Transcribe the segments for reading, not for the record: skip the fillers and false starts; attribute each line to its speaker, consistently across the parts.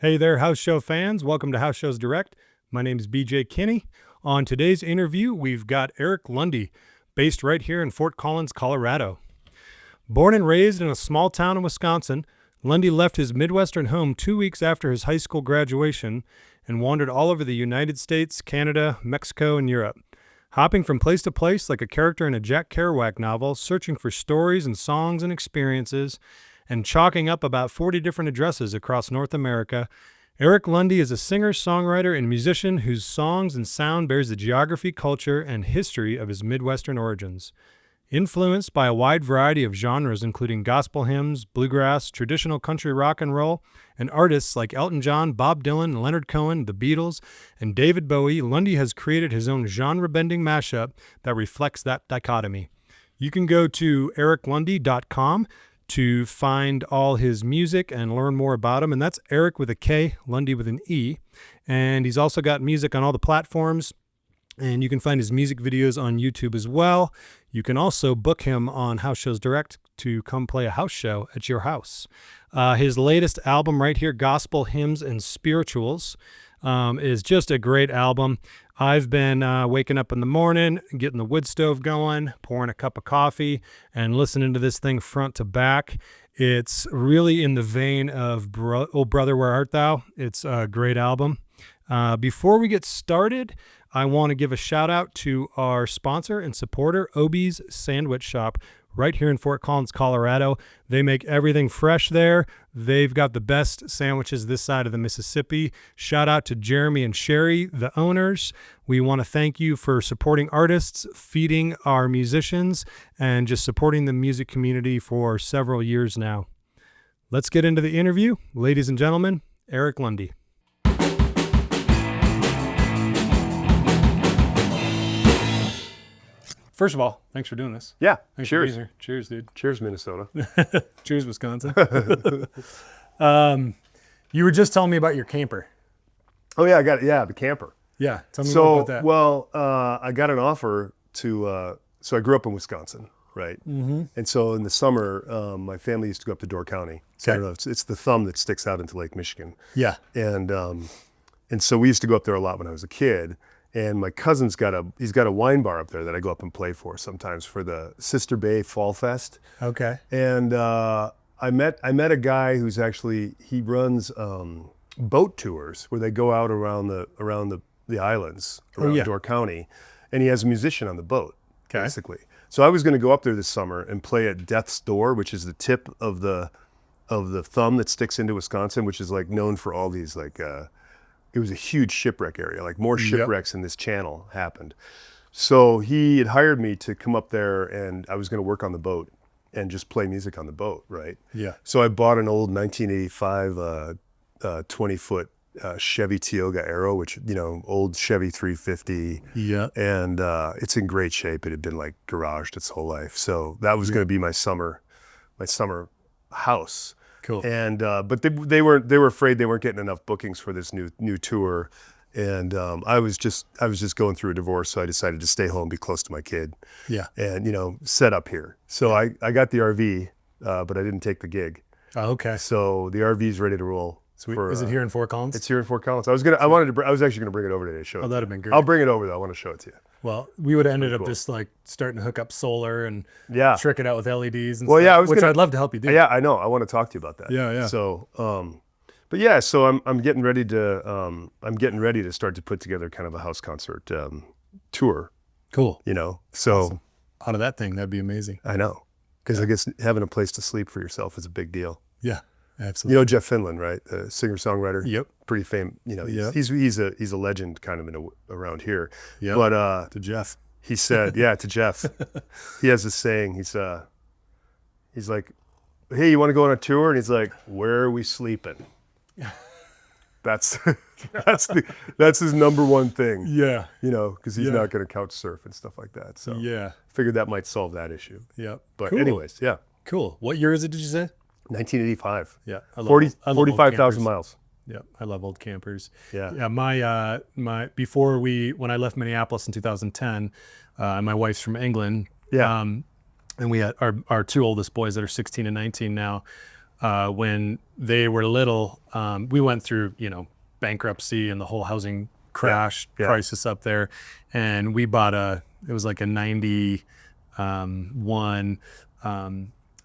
Speaker 1: Hey there, House Show fans. Welcome to House Shows Direct. My name is BJ Kinney. On today's interview, we've got Erik Lunde, based right here in Fort Collins, Colorado. Born and raised in a small town in Wisconsin, Lunde left his Midwestern home 2 weeks after his high school graduation and wandered all over the United States, Canada, Mexico, and Europe, hopping from place to place like a character in a Jack Kerouac novel, searching for stories and songs and experiences, and chalking up about 40 different addresses across North America. Erik Lunde is a singer, songwriter, and musician whose songs and sound bears the geography, culture, and history of his Midwestern origins. Influenced by a wide variety of genres including gospel hymns, bluegrass, traditional country rock and roll, and artists like Elton John, Bob Dylan, Leonard Cohen, the Beatles, and David Bowie, Lunde has created his own genre-bending mashup that reflects that dichotomy. You can go to eriklunde.com to find all his music and learn more about him. And that's Erik with a K, Lunde with an E. And he's also got music on all the platforms. And you can find his music videos on YouTube as well. You can also book him on House Shows Direct to come play a house show at your house. His latest album right here, Gospel Hymns and Spirituals, is just a great album. I've been waking up in the morning, getting the wood stove going, pouring a cup of coffee, and listening to this thing front to back. It's really in the vein of Oh Brother, Where Art Thou? It's a great album. Before we get started, I want to give a shout out to our sponsor and supporter, Obie's Sandwich Shop, right here in Fort Collins, Colorado. They make everything fresh there. They've got the best sandwiches this side of the Mississippi. Shout out to Jeremy and Sherry, the owners. We want to thank you for supporting artists, feeding our musicians, and just supporting the music community for several years now. Let's get into the interview. Ladies and gentlemen, Erik Lunde. First of all, thanks for doing this.
Speaker 2: Yeah,
Speaker 1: Thanks
Speaker 2: cheers.
Speaker 1: For being here. Cheers, dude.
Speaker 2: Cheers, Minnesota.
Speaker 1: Cheers, Wisconsin. You were just telling me about your camper.
Speaker 2: Oh yeah, the camper.
Speaker 1: Yeah, tell me more about that.
Speaker 2: Well, I got an offer to, so I grew up in Wisconsin, right? Mm-hmm. And so in the summer, my family used to go up to Door County. So I don't know, it's the thumb that sticks out into Lake Michigan.
Speaker 1: Yeah.
Speaker 2: And so we used to go up there a lot when I was a kid. And my cousin's got a wine bar up there that I go up and play for sometimes for the Sister Bay Fall Fest.
Speaker 1: Okay.
Speaker 2: And I met a guy who's he runs boat tours where they go out around the islands around Door County, and he has a musician on the boat, basically. So I was going to go up there this summer and play at Death's Door, which is the tip of the thumb that sticks into Wisconsin, which is like known for all these like. It was a huge shipwreck area, like more shipwrecks in this channel happened. So he had hired me to come up there, and I was going to work on the boat and just play music on the boat, right?
Speaker 1: Yeah.
Speaker 2: So I bought an old 1985 20-foot Chevy Tioga Arrow, which, old Chevy 350. Yeah. And it's in great shape. It had been like garaged its whole life. So that was going to be my summer house.
Speaker 1: Cool.
Speaker 2: And but they were afraid they weren't getting enough bookings for this new tour, and I was just going through a divorce, so I decided to stay home, be close to my kid. Yeah. And set up here. So I got the RV, but I didn't take the gig.
Speaker 1: Oh, okay.
Speaker 2: So the RV's ready to roll.
Speaker 1: Sweet. Is it here in Fort Collins?
Speaker 2: It's here in Fort Collins. I was actually gonna bring it over today to show it.
Speaker 1: Oh, that'd have been great.
Speaker 2: I'll bring it over though. I want to show it to you.
Speaker 1: Well, we would have ended up just like starting to hook up solar and trick it out with LEDs and stuff, which I'd love to help you do.
Speaker 2: Yeah, I know. I want to talk to you about that.
Speaker 1: Yeah.
Speaker 2: So, but yeah, so I'm getting ready to start to put together kind of a house concert tour.
Speaker 1: Cool.
Speaker 2: So
Speaker 1: awesome. Out of that thing, that'd be amazing.
Speaker 2: I know, because I guess having a place to sleep for yourself is a big deal.
Speaker 1: Yeah. Absolutely.
Speaker 2: Jeff Finland, right? The singer-songwriter.
Speaker 1: Yep.
Speaker 2: Pretty famous. He's a legend kind of around here.
Speaker 1: Yeah.
Speaker 2: But
Speaker 1: to Jeff,
Speaker 2: he said, to Jeff, he has this saying. He's like, hey, you want to go on a tour? And he's like, where are we sleeping? That's his number one thing.
Speaker 1: Yeah.
Speaker 2: Because he's not going to couch surf and stuff like that. So figured that might solve that issue.
Speaker 1: Yeah.
Speaker 2: But anyways, yeah.
Speaker 1: Cool. What year is it? Did you say?
Speaker 2: 1985.
Speaker 1: Yeah.
Speaker 2: 45,000 miles.
Speaker 1: Yeah. I love old campers.
Speaker 2: Yeah.
Speaker 1: Yeah. My when I left Minneapolis in 2010, my wife's from England.
Speaker 2: Yeah.
Speaker 1: And we had our two oldest boys that are 16 and 19 now. when they were little. We went through, bankruptcy and the whole housing crash crisis up there, and we bought it was like a 91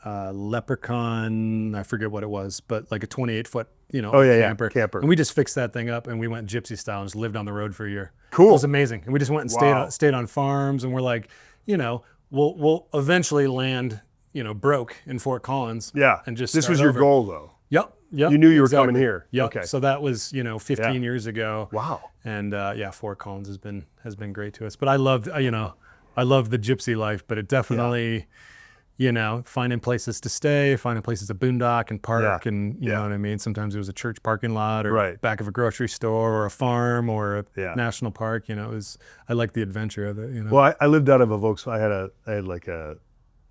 Speaker 1: Leprechaun, I forget what it was, but like a 28-foot, camper. And we just fixed that thing up, and we went gypsy style and just lived on the road for a year.
Speaker 2: Cool.
Speaker 1: It was amazing. And we just went and stayed on farms, and we're like, we'll eventually land, broke in Fort Collins.
Speaker 2: Yeah.
Speaker 1: And just
Speaker 2: this was your goal, though.
Speaker 1: Yep.
Speaker 2: You knew you were coming here.
Speaker 1: Yep.
Speaker 2: Okay.
Speaker 1: So that was, 15 years ago.
Speaker 2: Wow.
Speaker 1: And Fort Collins has been great to us. But I loved, I love the gypsy life, but it definitely, finding places to stay, finding places to boondock and park, and you know what I mean? Sometimes it was a church parking lot or back of a grocery store or a farm or a national park. I like the adventure of it.
Speaker 2: Well, I lived out of a Volkswagen. I had like a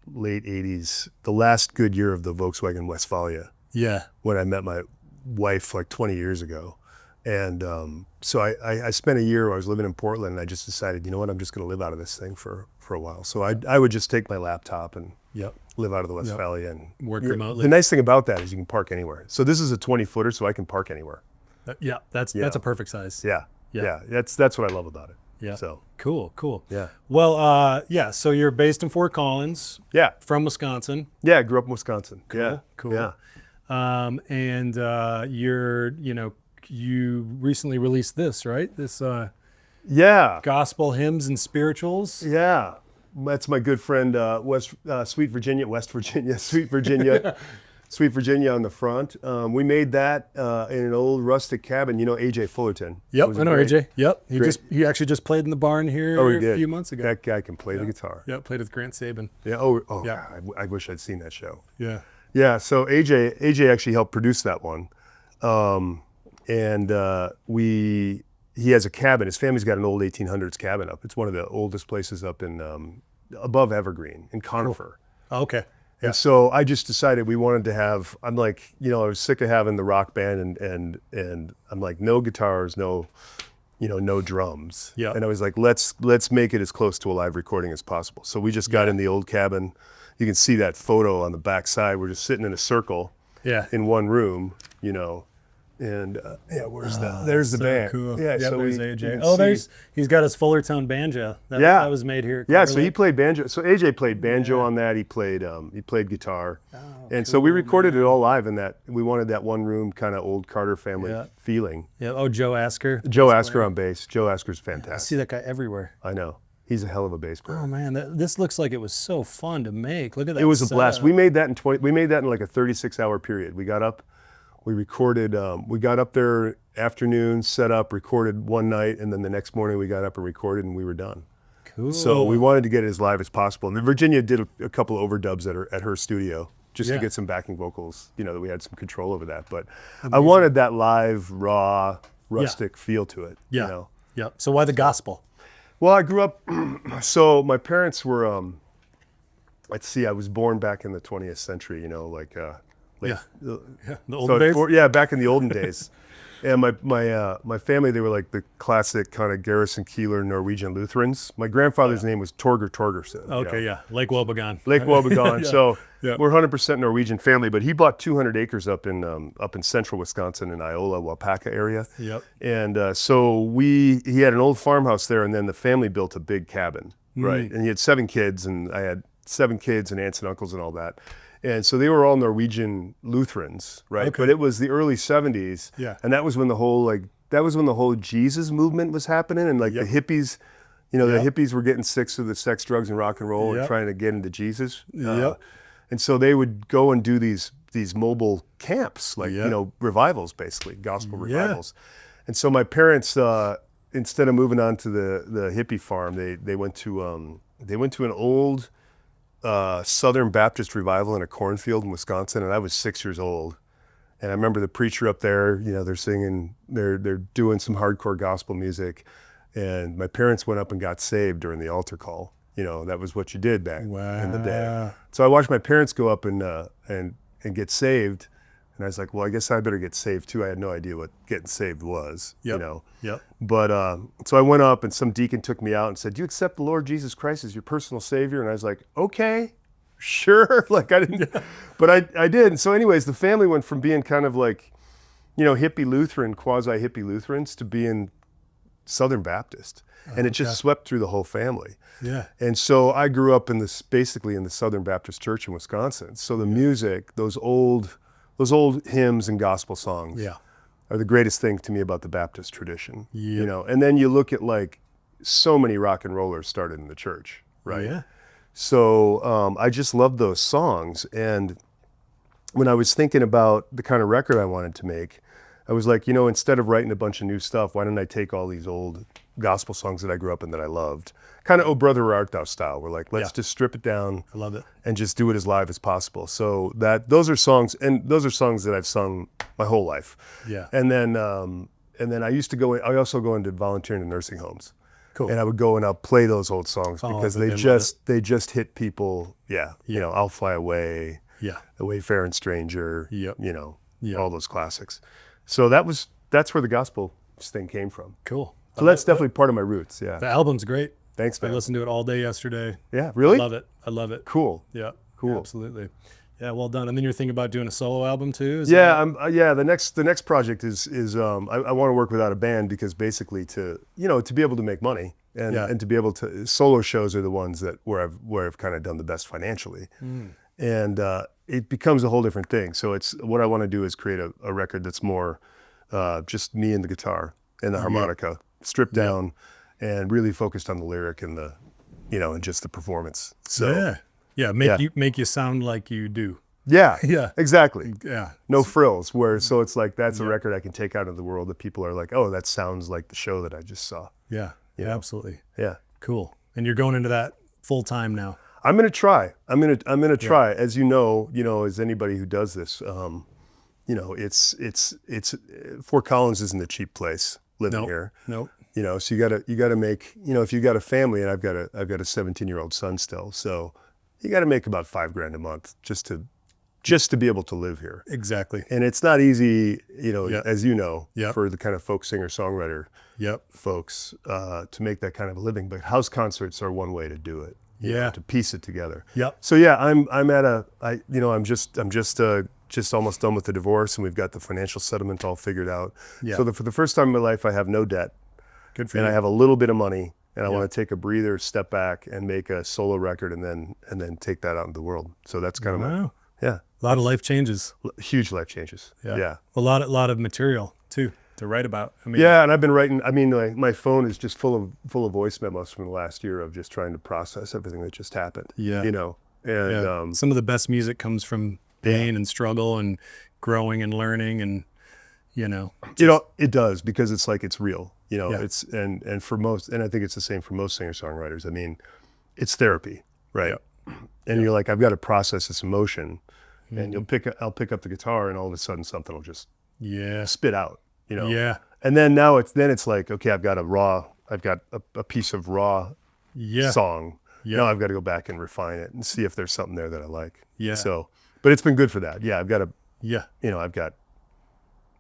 Speaker 2: late 80s, the last good year of the Volkswagen Westphalia.
Speaker 1: Yeah.
Speaker 2: When I met my wife like 20 years ago. And so I spent a year where I was living in Portland, and I just decided, you know what, I'm just going to live out of this thing for a while. So I would just take my laptop and live out of the Westphalia and
Speaker 1: work remotely.
Speaker 2: The nice thing about that is you can park anywhere. So this is a 20-footer, so I can park anywhere.
Speaker 1: That's a perfect size.
Speaker 2: Yeah. That's what I love about it.
Speaker 1: Yeah.
Speaker 2: So
Speaker 1: cool.
Speaker 2: Yeah.
Speaker 1: Well, so you're based in Fort Collins.
Speaker 2: Yeah.
Speaker 1: From Wisconsin.
Speaker 2: Yeah, I grew up in Wisconsin.
Speaker 1: Cool.
Speaker 2: Yeah.
Speaker 1: And you recently released this, right? This gospel hymns and spirituals.
Speaker 2: Yeah. That's my good friend West Virginia on the front. We made that in an old rustic cabin. AJ Fullerton.
Speaker 1: Yep, I know AJ. Yep, he actually just played in the barn here a few months ago.
Speaker 2: That guy can play the guitar.
Speaker 1: Yeah, played with Grant Sabin.
Speaker 2: Yeah. Oh yeah. I wish I'd seen that show.
Speaker 1: Yeah.
Speaker 2: Yeah. So AJ actually helped produce that one, and he has a cabin. His family's got an old 1800s cabin up. It's one of the oldest places up in above Evergreen in Conifer.
Speaker 1: Cool. Oh, okay. Yeah.
Speaker 2: And so I just decided we wanted to have. I'm like, I was sick of having the rock band, and I'm like, no guitars, no drums.
Speaker 1: Yeah.
Speaker 2: And I was like, let's make it as close to a live recording as possible. So we just got in the old cabin. You can see that photo on the back side. We're just sitting in a circle.
Speaker 1: Yeah.
Speaker 2: In one room, and there's the band.
Speaker 1: Cool.
Speaker 2: Yeah, so
Speaker 1: there's AJ. He's got his Fullerton banjo. That was made here.
Speaker 2: Yeah, so he played banjo. So AJ played banjo on that. He played guitar, and so we recorded it all live in that. We wanted that one room kind of old Carter family feeling.
Speaker 1: Yeah. Oh, Joe Asker.
Speaker 2: Joe Asker on bass. Joe Asker's fantastic.
Speaker 1: I see that guy everywhere.
Speaker 2: I know. He's a hell of a bass player.
Speaker 1: Oh man, this looks like it was so fun to make. Look at that.
Speaker 2: It was a blast. We made that in like a 36-hour period. We got up. We recorded, we got up there afternoon, set up, recorded one night, and then the next morning we got up and recorded, and we were done.
Speaker 1: Cool.
Speaker 2: So we wanted to get it as live as possible. And then Virginia did a couple of overdubs at her studio just to get some backing vocals, that we had some control over that. But I wanted that live, raw, rustic feel to it.
Speaker 1: Yeah. Yeah. So why the gospel?
Speaker 2: Well, I grew up, so my parents were, I was born back in the 20th century,
Speaker 1: the olden
Speaker 2: days? Back in the olden days. And my family, they were like the classic kind of Garrison Keillor Norwegian Lutherans. My grandfather's name was Torger Torgerson.
Speaker 1: Okay, Lake Wobegon.
Speaker 2: Lake Wobegon. So we're 100% Norwegian family, but he bought 200 acres up in central Wisconsin in Iola, Wapaka area.
Speaker 1: Yep.
Speaker 2: And so he had an old farmhouse there, and then the family built a big cabin, right? And he had 7 kids, and I had 7 kids and aunts and uncles and all that. And so they were all Norwegian Lutherans, right?
Speaker 1: Okay.
Speaker 2: But it was the early 70s.
Speaker 1: Yeah.
Speaker 2: And that was when the whole Jesus movement was happening, and like the hippies, the hippies were getting sick of the sex, drugs, and rock and roll and trying to get into Jesus. And so they would go and do these mobile camps, like revivals, basically gospel revivals. And so my parents, instead of moving on to the hippie farm, they went to an old Southern Baptist revival in a cornfield in Wisconsin, and I was 6 years old. And I remember the preacher up there, they're singing, they're doing some hardcore gospel music, and my parents went up and got saved during the altar call. That was what you did back in the day. So I watched my parents go up and get saved, and I was like, well, I guess I better get saved too. I had no idea what getting saved was. But so I went up, and some deacon took me out and said, "Do you accept the Lord Jesus Christ as your personal Savior?" And I was like, "Okay." sure. Like I didn't, but I did. And so anyways, the family went from being kind of like, hippie Lutheran, quasi hippie Lutherans to being Southern Baptist. And it just swept through the whole family.
Speaker 1: Yeah.
Speaker 2: And so I grew up basically in the Southern Baptist Church in Wisconsin. So the music, those old hymns and gospel songs are the greatest thing to me about the Baptist tradition.
Speaker 1: Yeah.
Speaker 2: And then you look at like so many rock and rollers started in the church, right?
Speaker 1: Yeah.
Speaker 2: So I just loved those songs. And when I was thinking about the kind of record I wanted to make, I was like, instead of writing a bunch of new stuff, why don't I take all these old gospel songs that I grew up in that I loved, kind of "Oh Brother, Where Art Thou" style. We're like, let's just strip it down.
Speaker 1: I love it.
Speaker 2: And just do it as live as possible. So those are songs that I've sung my whole life.
Speaker 1: Yeah.
Speaker 2: And then I also go into volunteering in nursing homes.
Speaker 1: Cool.
Speaker 2: And I would go and I'll play those old songs because they just hit people. Yeah. "I'll Fly Away."
Speaker 1: Yeah.
Speaker 2: "The Wayfaring Stranger."
Speaker 1: Yep.
Speaker 2: All those classics. So that's where the gospel thing came from.
Speaker 1: Cool.
Speaker 2: So that's definitely part of my roots. Yeah.
Speaker 1: The album's great.
Speaker 2: Thanks, man.
Speaker 1: I listened to it all day yesterday.
Speaker 2: Yeah. Really?
Speaker 1: I love it.
Speaker 2: Cool.
Speaker 1: Yeah.
Speaker 2: Cool.
Speaker 1: Absolutely. Yeah. Well done. And then you're thinking about doing a solo album too?
Speaker 2: The next project is I want to work without a band because basically to be able to make money and to be able to, solo shows are the ones where I've kind of done the best financially. And it becomes a whole different thing. So it's what I want to do is create a record that's more just me and the guitar and the harmonica, stripped down and really focused on the lyric and the and just the performance. So
Speaker 1: make you sound like you do.
Speaker 2: Yeah.
Speaker 1: Yeah.
Speaker 2: Exactly.
Speaker 1: Yeah.
Speaker 2: No frills. So it's like that's a record I can take out into the world that people are like, oh, that sounds like the show that I just saw.
Speaker 1: Yeah. Yeah. Absolutely.
Speaker 2: Yeah.
Speaker 1: Cool. And you're going into that full time now.
Speaker 2: I'm gonna try. I'm gonna try. As as anybody who does this, it's Fort Collins isn't a cheap place living here.
Speaker 1: Nope.
Speaker 2: So you gotta make, if you got a family, and I've got a 17-year-old son still, so you gotta make about $5,000 a month just to be able to live here.
Speaker 1: Exactly.
Speaker 2: And it's not easy, as for the kind of folk singer songwriter folks to make that kind of a living. But house concerts are one way to do it. To piece it together.
Speaker 1: Yep.
Speaker 2: So I'm just almost done with the divorce, and we've got the financial settlement all figured out. Yeah. So for the first time in my life, I have no debt.
Speaker 1: Good for
Speaker 2: you.
Speaker 1: And
Speaker 2: I have a little bit of money, and I want to take a breather, step back, and make a solo record, and then take that out into the world. So that's kind of
Speaker 1: a lot of life changes.
Speaker 2: Huge life changes. Yeah.
Speaker 1: A lot of material too to write about.
Speaker 2: And I've been writing. My phone is just full of voice memos from the last year of just trying to process everything that just happened.
Speaker 1: Yeah.
Speaker 2: And
Speaker 1: some of the best music comes from pain and struggle and growing and learning and
Speaker 2: it does, because it's like it's real. It's and for most, and I think it's the same for most singer-songwriters. I mean, it's therapy, right? And you're like, I've got to process this emotion, and I'll pick up the guitar, and all of a sudden something will just spit out. And then it's like, okay, I've got a piece of raw song. Now I've got to go back and refine it and see if there's something there that I like. So, but it's been good for that. I've got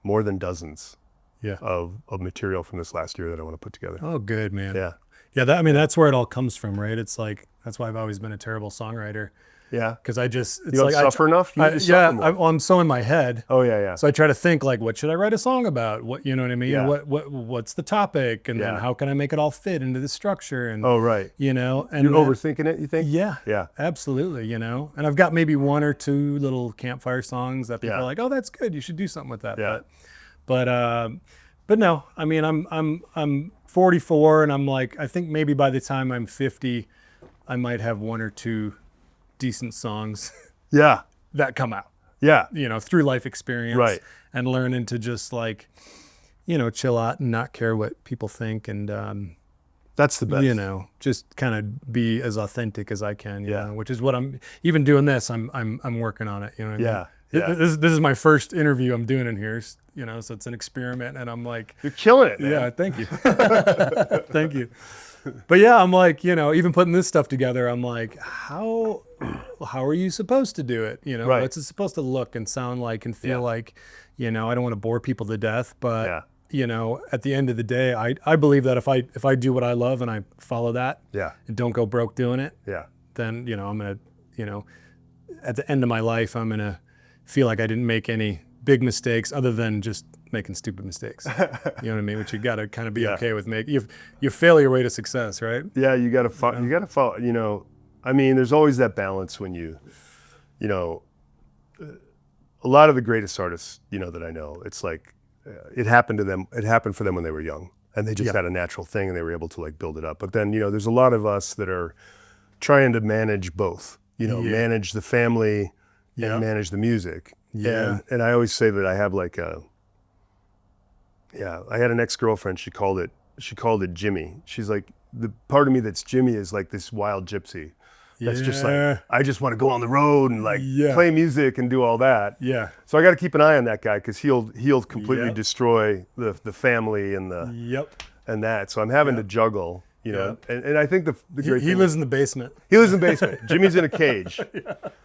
Speaker 2: more than dozens of material from this last year that I want to put together.
Speaker 1: Oh, good, man.
Speaker 2: Yeah.
Speaker 1: That's where it all comes from, right? It's like, that's why I've always been a terrible songwriter.
Speaker 2: Yeah.
Speaker 1: Because it's
Speaker 2: you don't suffer enough?
Speaker 1: I'm so in my head.
Speaker 2: Oh, yeah.
Speaker 1: So I try to think, like, what should I write a song about? What, you know what I mean?
Speaker 2: Yeah.
Speaker 1: What's the topic? And then how can I make it all fit into the structure? And
Speaker 2: right.
Speaker 1: And
Speaker 2: you're overthinking it, you think?
Speaker 1: Yeah. Absolutely. And I've got maybe one or two little campfire songs that people are like, oh, that's good. You should do something with that.
Speaker 2: Yeah.
Speaker 1: But no, I mean, I'm 44, and I'm like, I think maybe by the time I'm 50, I might have one or two decent songs that come out through life experience,
Speaker 2: right?
Speaker 1: And learning to just like chill out and not care what people think, and
Speaker 2: that's the best,
Speaker 1: just kind of be as authentic as I can, which is what I'm even doing this, I'm working on it, what I mean? This is my first interview I'm doing in here, so it's an experiment, and I'm like,
Speaker 2: you're killing it, man.
Speaker 1: Yeah, thank you. Thank you. But I'm like, even putting this stuff together, I'm like, how are you supposed to do it?
Speaker 2: Right.
Speaker 1: What's it supposed to look and sound like and feel like? I don't want to bore people to death, but at the end of the day, I believe that if I do what I love and I follow that, and don't go broke doing it,
Speaker 2: then
Speaker 1: I'm gonna at the end of my life, I'm going to feel like I didn't make any big mistakes other than just making stupid mistakes. You know what I mean? Which you got to kind of be okay with making. You fail your way to success, right?
Speaker 2: Yeah, you got to follow, you know, I mean, there's always that balance when you know, a lot of the greatest artists, you know, that I know, it's like, it happened for them when they were young, and they just had a natural thing and they were able to like build it up. But then, you know, there's a lot of us that are trying to manage both, you know, manage the family and manage the music. Yeah. And I always say that I have like I had an ex-girlfriend, she called it Jimmy. She's like, the part of me that's Jimmy is like this wild gypsy. That's just like, I just want to go on the road and like play music and do all that. Yeah. So I got to keep an eye on that guy because he'll completely destroy the family and and that. So I'm having to juggle, you know. And I think the great thing,
Speaker 1: he lives in the basement.
Speaker 2: He lives in the basement. Jimmy's in a cage.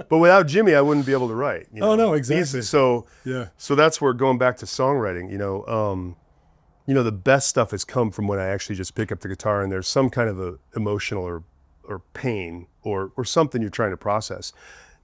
Speaker 2: But without Jimmy, I wouldn't be able to write. You know?
Speaker 1: Oh no, exactly.
Speaker 2: So that's where, going back to songwriting, you know, the best stuff has come from when I actually just pick up the guitar and there's some kind of a emotional or pain or something you're trying to process.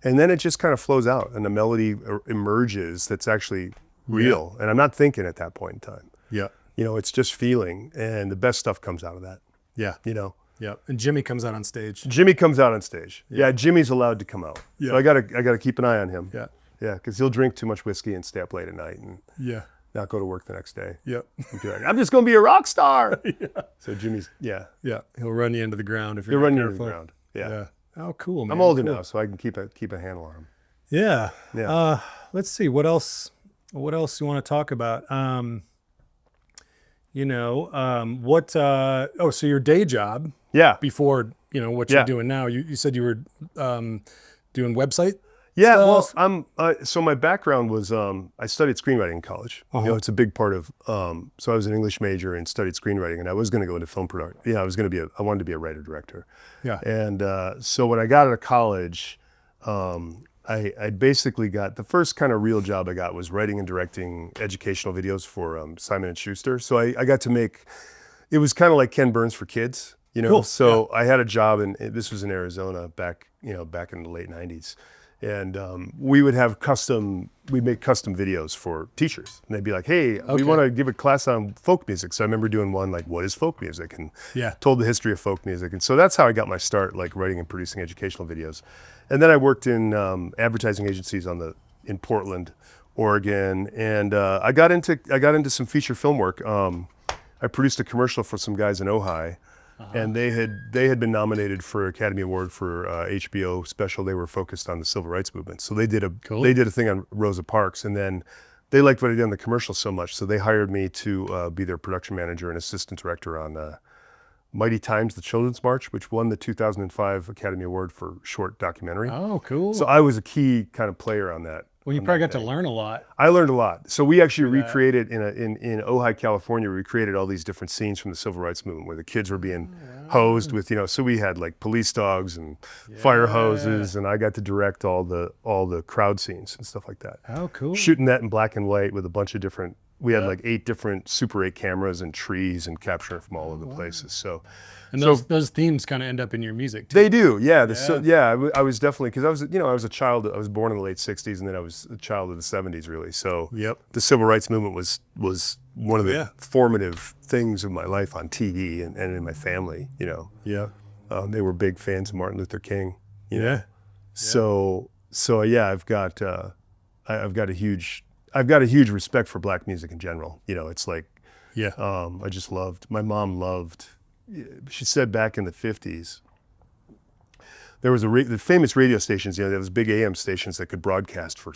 Speaker 2: And then it just kind of flows out and the melody emerges that's actually real. And I'm not thinking at that point in time. Yeah. You know, it's just feeling, and the best stuff comes out of that. Yeah. You know?
Speaker 1: Yeah. And Jimmy comes out on stage.
Speaker 2: Jimmy comes out on stage. Yeah, Jimmy's allowed to come out. Yeah. So I gotta keep an eye on him. Yeah. Yeah, because he'll drink too much whiskey and stay up late at night and not go to work the next day. Yep. And be like, I'm just gonna be a rock star. So Jimmy's
Speaker 1: he'll run you into the ground if you're
Speaker 2: He'll run you
Speaker 1: careful.
Speaker 2: into the ground. Yeah.
Speaker 1: Oh, cool, man.
Speaker 2: I'm older now, so I can keep a handle on him.
Speaker 1: Yeah. Yeah. Let's see, what else you want to talk about? You know, so your day job before, you know, what you're doing now, you said you were doing website stuff?
Speaker 2: Well, so my background was, I studied screenwriting in college. You know, it's a big part of, so I was an English major and studied screenwriting, and I was going to go into film production. Yeah, I wanted to be a writer director. Yeah. And so when I got out of college, I basically got, the first kind of real job I got was writing and directing educational videos for Simon & Schuster. So I got to make, it was kind of like Ken Burns for kids, you know? Cool. So I had a job, and this was in Arizona back in the late 90s. And we would make custom videos for teachers. And they'd be like, hey, we want to give a class on folk music. So I remember doing one like, what is folk music? And told the history of folk music. And so that's how I got my start, like writing and producing educational videos. And then I worked in advertising agencies in Portland, Oregon. And I got into some feature film work. I produced a commercial for some guys in Ojai. And they had been nominated for Academy Award for HBO special. They were focused on the civil rights movement. So they did a thing on Rosa Parks, and then they liked what I did on the commercial so much, so they hired me to be their production manager and assistant director on Mighty Times, the Children's March, which won the 2005 Academy Award for short documentary. Oh, cool. So I was a key kind of player on that.
Speaker 1: Well, you probably got to learn a lot.
Speaker 2: I learned a lot. So we actually recreated in Ojai, California, we recreated all these different scenes from the civil rights movement where the kids were being hosed with, you know, so we had like police dogs and fire hoses, and I got to direct all the crowd scenes and stuff like that. Oh, cool. Shooting that in black and white with a bunch of different, we had like 8 different Super 8 cameras and trees and capturing from all over the places. So.
Speaker 1: And those themes kind of end up in your music too.
Speaker 2: They do, yeah. I was definitely, because I was a child. I was born in the late '60s, and then I was a child of the '70s, really. So the civil rights movement was one of the formative things of my life on TV and in my family. You know, they were big fans of Martin Luther King. You know? So I've got a huge respect for black music in general. You know, it's like I just loved. My mom loved. She said back in the 50s, there was the famous radio stations, you know, there was big AM stations that could broadcast for,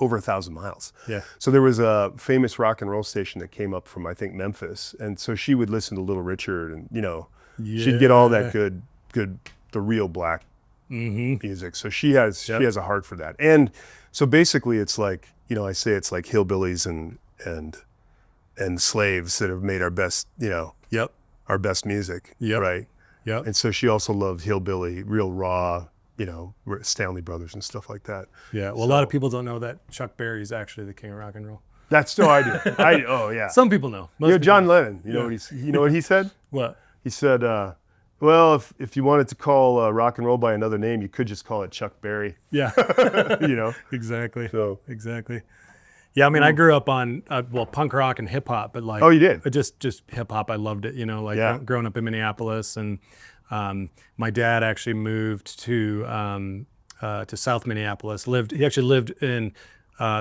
Speaker 2: over 1,000 miles. Yeah. So there was a famous rock and roll station that came up from, I think, Memphis. And so she would listen to Little Richard and, you know, she'd get all that good, the real black music. So she has a heart for that. And so basically it's like, you know, I say it's like hillbillies and slaves that have made our best, you know, our best music, right? Yeah. And so she also loved hillbilly, real raw, you know, Stanley Brothers and stuff like that.
Speaker 1: Yeah. Well, a lot of people don't know that Chuck Berry is actually the king of rock and roll.
Speaker 2: That's no, I do. Oh yeah.
Speaker 1: Some people know.
Speaker 2: Most John Lennon. You know what he said?
Speaker 1: What?
Speaker 2: He said, Well, if you wanted to call rock and roll by another name, you could just call it Chuck Berry.
Speaker 1: Yeah.
Speaker 2: You know.
Speaker 1: Exactly.
Speaker 2: So
Speaker 1: Exactly. Yeah, I mean, I grew up on punk rock and hip hop, but like,
Speaker 2: oh, you did?
Speaker 1: just hip hop. I loved it. You know, like
Speaker 2: Yeah.
Speaker 1: growing up in Minneapolis, and my dad actually moved to South Minneapolis. He actually lived in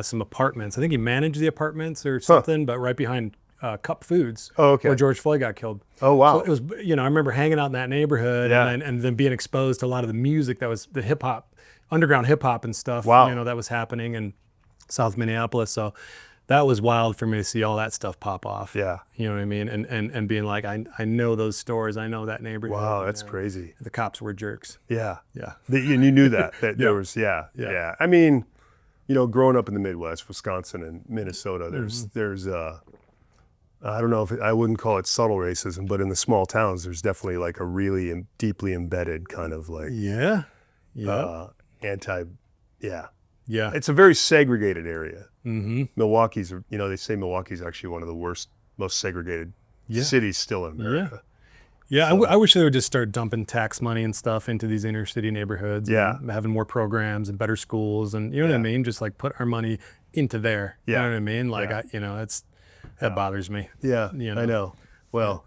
Speaker 1: some apartments. I think he managed the apartments or something, but right behind Cup Foods,
Speaker 2: Oh, okay.
Speaker 1: where George Floyd got killed.
Speaker 2: Oh, wow.
Speaker 1: So it was, you know, I remember hanging out in that neighborhood,
Speaker 2: Yeah.
Speaker 1: and then being exposed to a lot of the music that was the hip hop, underground hip hop and stuff.
Speaker 2: Wow.
Speaker 1: You know, that was happening in South Minneapolis. So that was wild for me to see all that stuff pop off.
Speaker 2: Yeah.
Speaker 1: You know what I mean? And being like, I know those stores, I know that neighborhood.
Speaker 2: Wow, that's crazy.
Speaker 1: The cops were jerks.
Speaker 2: Yeah.
Speaker 1: Yeah.
Speaker 2: And you knew that
Speaker 1: Yeah.
Speaker 2: there was,
Speaker 1: Yeah.
Speaker 2: yeah. I mean, you know, growing up in the Midwest, Wisconsin and Minnesota, there's I don't know if I wouldn't call it subtle racism, but in the small towns, there's definitely like a really deeply embedded kind of like
Speaker 1: Yeah.
Speaker 2: yeah.
Speaker 1: Yeah.
Speaker 2: It's a very segregated area.
Speaker 1: Mm-hmm.
Speaker 2: Milwaukee's, you know, they say Milwaukee's actually one of the worst, most segregated cities still in America.
Speaker 1: Yeah, I wish they would just start dumping tax money and stuff into these inner city neighborhoods.
Speaker 2: Yeah.
Speaker 1: And having more programs and better schools, and you know what I mean? Just like put our money into there.
Speaker 2: Yeah.
Speaker 1: You know what I mean? Like,
Speaker 2: Yeah.
Speaker 1: that bothers me.
Speaker 2: Yeah,
Speaker 1: You know?
Speaker 2: I know. Well,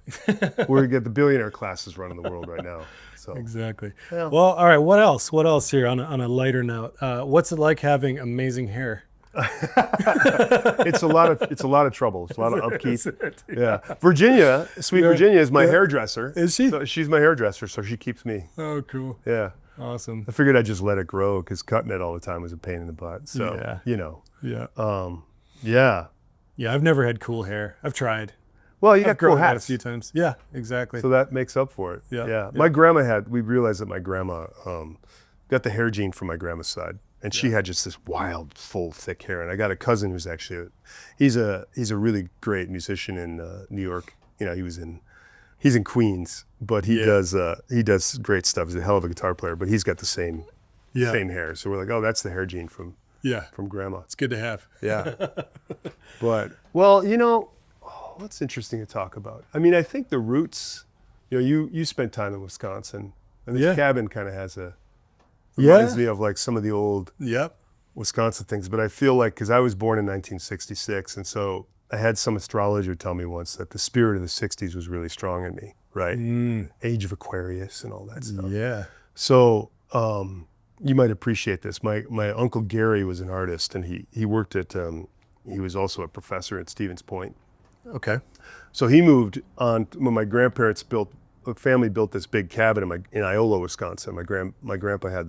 Speaker 2: we get the billionaire classes running the world right now. So
Speaker 1: Exactly.
Speaker 2: Yeah.
Speaker 1: Well, all right. What else? What else here on a lighter note? What's it like having amazing hair?
Speaker 2: it's a lot of trouble. It's a lot of upkeep. Yeah. Virginia, sweet Virginia is my hairdresser.
Speaker 1: Is she?
Speaker 2: So she's my hairdresser, so she keeps me.
Speaker 1: Oh, cool.
Speaker 2: Yeah.
Speaker 1: Awesome.
Speaker 2: I figured I'd just let it grow because cutting it all the time was a pain in the butt. So,
Speaker 1: Yeah.
Speaker 2: you know.
Speaker 1: Yeah.
Speaker 2: Yeah.
Speaker 1: Yeah. I've never had cool hair. I've tried.
Speaker 2: Well, you
Speaker 1: I've
Speaker 2: got cool
Speaker 1: grown it out a
Speaker 2: hats.
Speaker 1: few times. Yeah. Exactly.
Speaker 2: So that makes up for it.
Speaker 1: Yeah.
Speaker 2: Yeah. My grandma we realized that my grandma got the hair gene from my grandma's side. And she had just this wild, full, thick hair. And I got a cousin who's actually, he's a really great musician in New York. You know, he's in Queens, but he does great stuff. He's a hell of a guitar player, but he's got the same hair. So we're like, oh, that's the hair gene from grandma.
Speaker 1: It's good to have.
Speaker 2: Yeah. But, well, you know, what's interesting to talk about? I mean, I think the roots, you know, you spent time in Wisconsin, and this cabin kind of reminds me of like some of the old Wisconsin things. But I feel like, because I was born in 1966, and so I had some astrologer tell me once that the spirit of the 60s was really strong in me, right? Age of Aquarius and all that stuff.
Speaker 1: Yeah.
Speaker 2: So you might appreciate this. My Uncle Gary was an artist, and he worked at, he was also a professor at Stevens Point.
Speaker 1: Okay.
Speaker 2: So he moved on when my grandparents family built this big cabin in Iola, Wisconsin. My grandpa had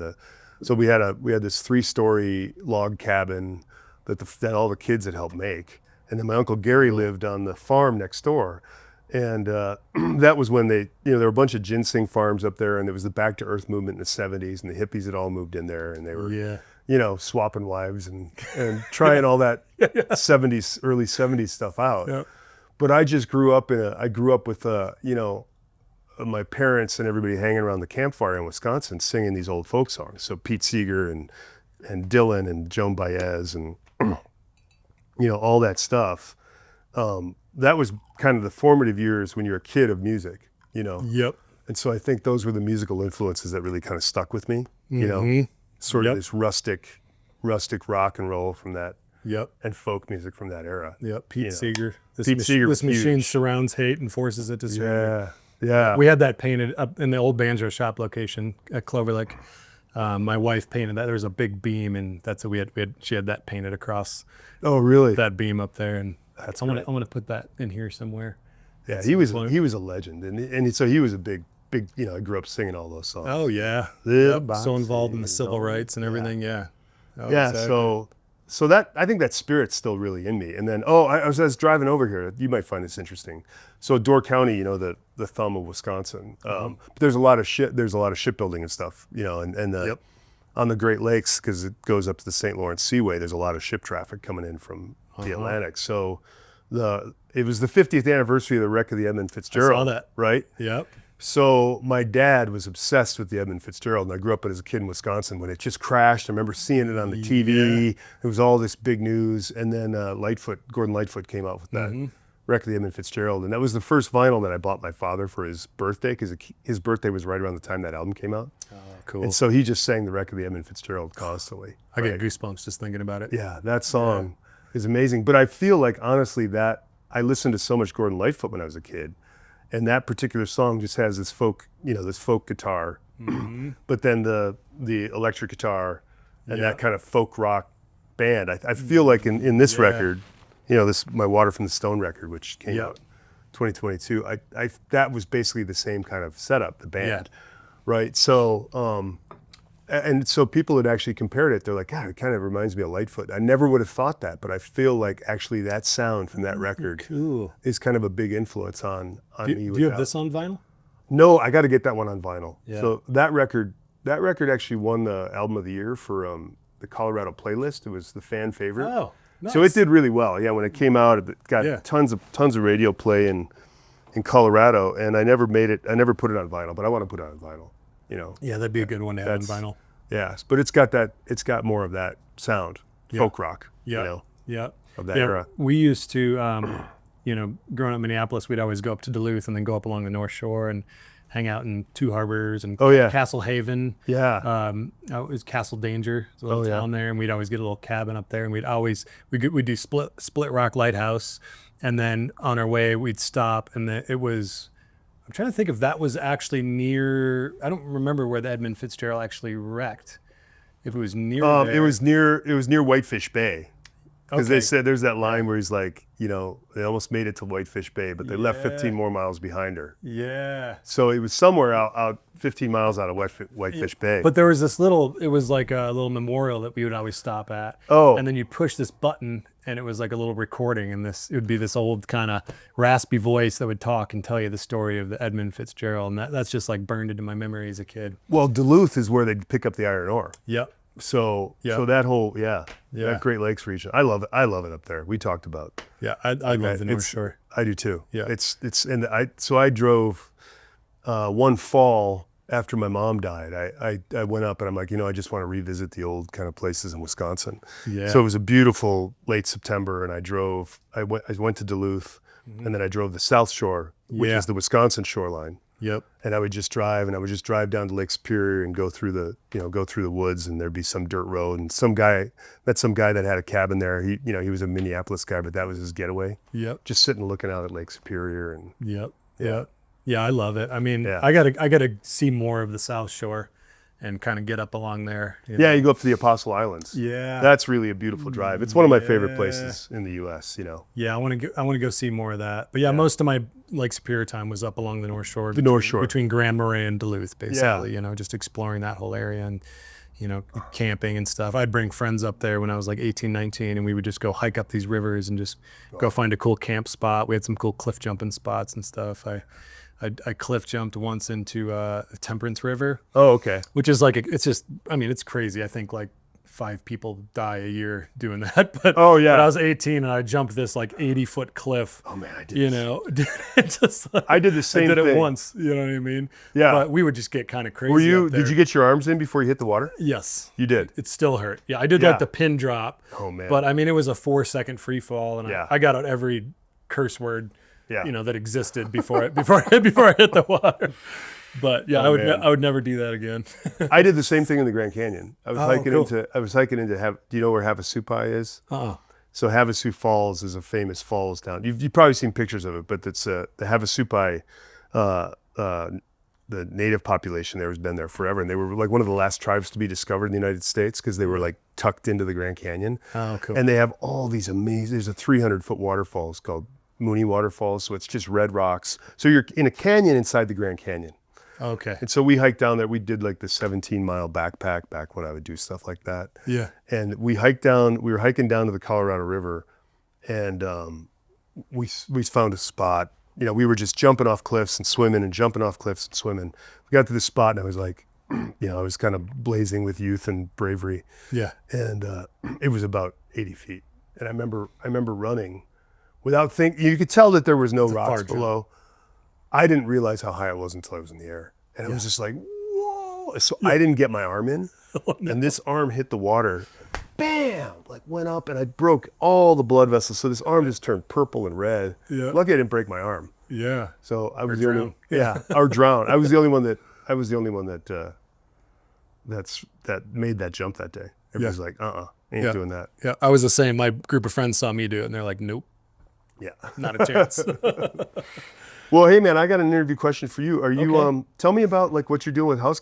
Speaker 2: we had this 3-story log cabin that all the kids had helped make. And then my Uncle Gary lived on the farm next door. And that was when there were a bunch of ginseng farms up there, and there was the Back to Earth movement in the 70s, and the hippies had all moved in there, and they were, you know, swapping wives and trying all that early 70s stuff out.
Speaker 1: Yep.
Speaker 2: But I just grew up with, you know, my parents and everybody hanging around the campfire in Wisconsin singing these old folk songs. So Pete Seeger and Dylan and Joan Baez and, you know, all that stuff. That was kind of the formative years when you're a kid of music, you know?
Speaker 1: Yep.
Speaker 2: And so I think those were the musical influences that really kind of stuck with me, you know? Sort of this rustic rock and roll from that.
Speaker 1: Yep.
Speaker 2: And folk music from that era.
Speaker 1: Yep. Pete Seeger.
Speaker 2: Seeger.
Speaker 1: This machine surrounds hate and forces it to surrender.
Speaker 2: Yeah.
Speaker 1: We had that painted up in the old banjo shop location at Clover Lake. My wife painted that. There was a big beam, and that's what she had that painted across.
Speaker 2: Oh, really?
Speaker 1: That beam up there, and I'm gonna put that in here somewhere.
Speaker 2: Yeah, he was a legend, and so he was a big. You know, I grew up singing all those songs.
Speaker 1: Oh yeah.
Speaker 2: Yep.
Speaker 1: So involved in the civil rights and everything. Yeah. Oh,
Speaker 2: yeah.
Speaker 1: exactly.
Speaker 2: So that, I think that spirit's still really in me. And then, I was driving over here. You might find this interesting. So Door County, you know, the thumb of Wisconsin. But there's a lot of shipbuilding and stuff, you know, and on the Great Lakes, because it goes up to the St. Lawrence Seaway, there's a lot of ship traffic coming in from the Atlantic. So it was the 50th anniversary of the wreck of the Edmund Fitzgerald.
Speaker 1: I saw that.
Speaker 2: Right?
Speaker 1: Yep.
Speaker 2: So my dad was obsessed with the Edmund Fitzgerald, and I grew up as a kid in Wisconsin when it just crashed. I remember seeing it on the TV. It was all this big news, and then Gordon Lightfoot came out with Record of Edmund Fitzgerald, and that was the first vinyl that I bought my father for his birthday, because his birthday was right around the time that album came out.
Speaker 1: Oh, cool.
Speaker 2: And so he just sang the Record of Edmund Fitzgerald constantly.
Speaker 1: I get goosebumps just thinking about it.
Speaker 2: Yeah, that song is amazing. But I feel like, honestly, that I listened to so much Gordon Lightfoot when I was a kid, and that particular song just has this folk guitar, but then the electric guitar and that kind of folk rock band. I feel like in this record, this My Water from the Stone record, which came out 2022, that was basically the same kind of setup, the band, right? So, and so people had actually compared it. They're like, God, it kind of reminds me of Lightfoot. I never would have thought that, but I feel like actually that sound from that record is kind of a big influence on me.
Speaker 1: Do you have this on vinyl?
Speaker 2: No, I got to get that one on vinyl.
Speaker 1: Yeah.
Speaker 2: So that record actually won the album of the year for the Colorado Playlist. It was the fan favorite.
Speaker 1: Oh, nice.
Speaker 2: So it did really well. Yeah, when it came out, it got tons of radio play in Colorado, and I never put it on vinyl, but I want to put it on vinyl.
Speaker 1: Yeah, that'd be a good one to have on vinyl.
Speaker 2: Yes, but it's got more of that sound, folk rock.
Speaker 1: Yeah.
Speaker 2: Of that era.
Speaker 1: We used to, growing up in Minneapolis, we'd always go up to Duluth and then go up along the North Shore and hang out in Two Harbors and Castle Haven.
Speaker 2: Yeah.
Speaker 1: It was Castle Danger, a little town there, and we'd always get a little cabin up there, and we'd do Split Rock Lighthouse, and then on our way we'd stop, and it was. I'm trying to think if that was actually near. I don't remember where the Edmund Fitzgerald actually wrecked. If it was near there.
Speaker 2: It was near Whitefish Bay. Because they said there's that line where he's like, they almost made it to Whitefish Bay, but they left 15 more miles behind her.
Speaker 1: Yeah.
Speaker 2: So it was somewhere out 15 miles out of Whitefish Bay.
Speaker 1: But there was it was like a little memorial that we would always stop at.
Speaker 2: Oh.
Speaker 1: And then you'd push this button, and it was like a little recording, and it would be this old kind of raspy voice that would talk and tell you the story of the Edmund Fitzgerald, and that's just like burned into my memory as a kid.
Speaker 2: Well, Duluth is where they'd pick up the iron ore.
Speaker 1: Yep.
Speaker 2: So that whole that Great Lakes region, I love it up there. We talked about.
Speaker 1: Yeah, I love the North Shore.
Speaker 2: I do too.
Speaker 1: Yeah,
Speaker 2: I drove one fall after my mom died. I went up and I'm like, I just want to revisit the old kind of places in Wisconsin.
Speaker 1: Yeah.
Speaker 2: So it was a beautiful late September, and I went to Duluth, and then I drove the South Shore, which is the Wisconsin shoreline.
Speaker 1: Yep.
Speaker 2: And I would just drive down to Lake Superior and go through the woods, and there'd be some dirt road, and met some guy that had a cabin there. He was a Minneapolis guy, but that was his getaway.
Speaker 1: Yep.
Speaker 2: Just sitting looking out at Lake Superior and.
Speaker 1: Yep. Yeah, I love it. I mean, I gotta see more of the South Shore and kind of get up along there.
Speaker 2: You go up to the Apostle Islands.
Speaker 1: Yeah.
Speaker 2: That's really a beautiful drive. It's one of my favorite places in the U.S.,
Speaker 1: Yeah, I want to go see more of that. But most of my Lake Superior time was up along the North Shore.
Speaker 2: North Shore.
Speaker 1: Between Grand Marais and Duluth, basically, just exploring that whole area and, camping and stuff. I'd bring friends up there when I was like 18, 19, and we would just go hike up these rivers and just go find a cool camp spot. We had some cool cliff jumping spots and stuff. I cliff jumped once into the Temperance River.
Speaker 2: Oh, okay.
Speaker 1: Which is it's crazy. I think like 5 people die a year doing that. But
Speaker 2: oh yeah.
Speaker 1: But I was 18 and I jumped this like 80-foot cliff.
Speaker 2: Oh man, I did.
Speaker 1: I
Speaker 2: did the same thing.
Speaker 1: I did it once. You know what I mean?
Speaker 2: Yeah.
Speaker 1: But we would just get kind of crazy.
Speaker 2: Did you get your arms in before you hit the water?
Speaker 1: Yes.
Speaker 2: You did.
Speaker 1: It still hurt. Yeah, I did like the pin drop.
Speaker 2: Oh man.
Speaker 1: But I mean, it was a 4-second free fall, and I got out every curse word. That existed before I hit the water. But I would never do that again.
Speaker 2: I did the same thing in the Grand Canyon. I was hiking into do you know where Havasupai is? So Havasu Falls is a famous falls down. You've probably seen pictures of it, but it's the Havasupai, the native population there has been there forever, and they were like one of the last tribes to be discovered in the United States because they were like tucked into the Grand Canyon.
Speaker 1: Oh, cool.
Speaker 2: And they have all these amazing. There's a 300-foot waterfall called Mooney Waterfalls, so it's just red rocks. So you're in a canyon inside the Grand Canyon.
Speaker 1: Okay.
Speaker 2: And so we hiked down there. We did like the 17-mile backpack back when I would do stuff like that.
Speaker 1: Yeah.
Speaker 2: And we were hiking down to the Colorado River, and we found a spot. We were just jumping off cliffs and swimming and jumping off cliffs and swimming. We got to this spot, and I was like, I was kind of blazing with youth and bravery.
Speaker 1: Yeah.
Speaker 2: And it was about 80 feet. And I remember running. Without thinking, you could tell that there was no rocks below. I didn't realize how high it was until I was in the air. And it was just like, whoa. So I didn't get my arm in. Oh, no. And this arm hit the water bam, like went up, and I broke all the blood vessels. So this arm just turned purple and red.
Speaker 1: Yeah.
Speaker 2: Lucky I didn't break my arm.
Speaker 1: Yeah.
Speaker 2: So I was
Speaker 1: Or
Speaker 2: the only,
Speaker 1: drown.
Speaker 2: yeah, or drown. I was the only one that made that jump that day. Everybody's like, ain't doing that.
Speaker 1: Yeah. I was the same. My group of friends saw me do it, and they're like, nope,
Speaker 2: Yeah.
Speaker 1: not a chance.
Speaker 2: Well, hey man, I got an interview question for you. Are you tell me about like what you're doing with house.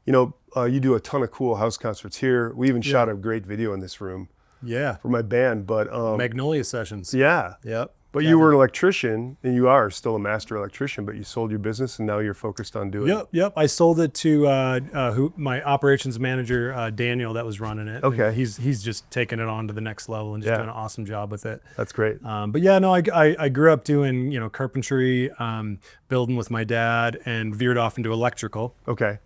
Speaker 2: You know, you do a ton of cool house concerts here. We even shot a great video in this room.
Speaker 1: Yeah.
Speaker 2: For my band, but
Speaker 1: Magnolia Sessions.
Speaker 2: Yeah.
Speaker 1: Yep.
Speaker 2: But you were an electrician, and you are still a master electrician, but you sold your business, and now you're focused on doing
Speaker 1: Yep. I sold it to my operations manager, Daniel, that was running it.
Speaker 2: Okay.
Speaker 1: He's just taking it on to the next level and just doing an awesome job with it.
Speaker 2: That's great.
Speaker 1: But yeah, no, I grew up doing, carpentry, building with my dad, and veered off into electrical.
Speaker 2: Okay.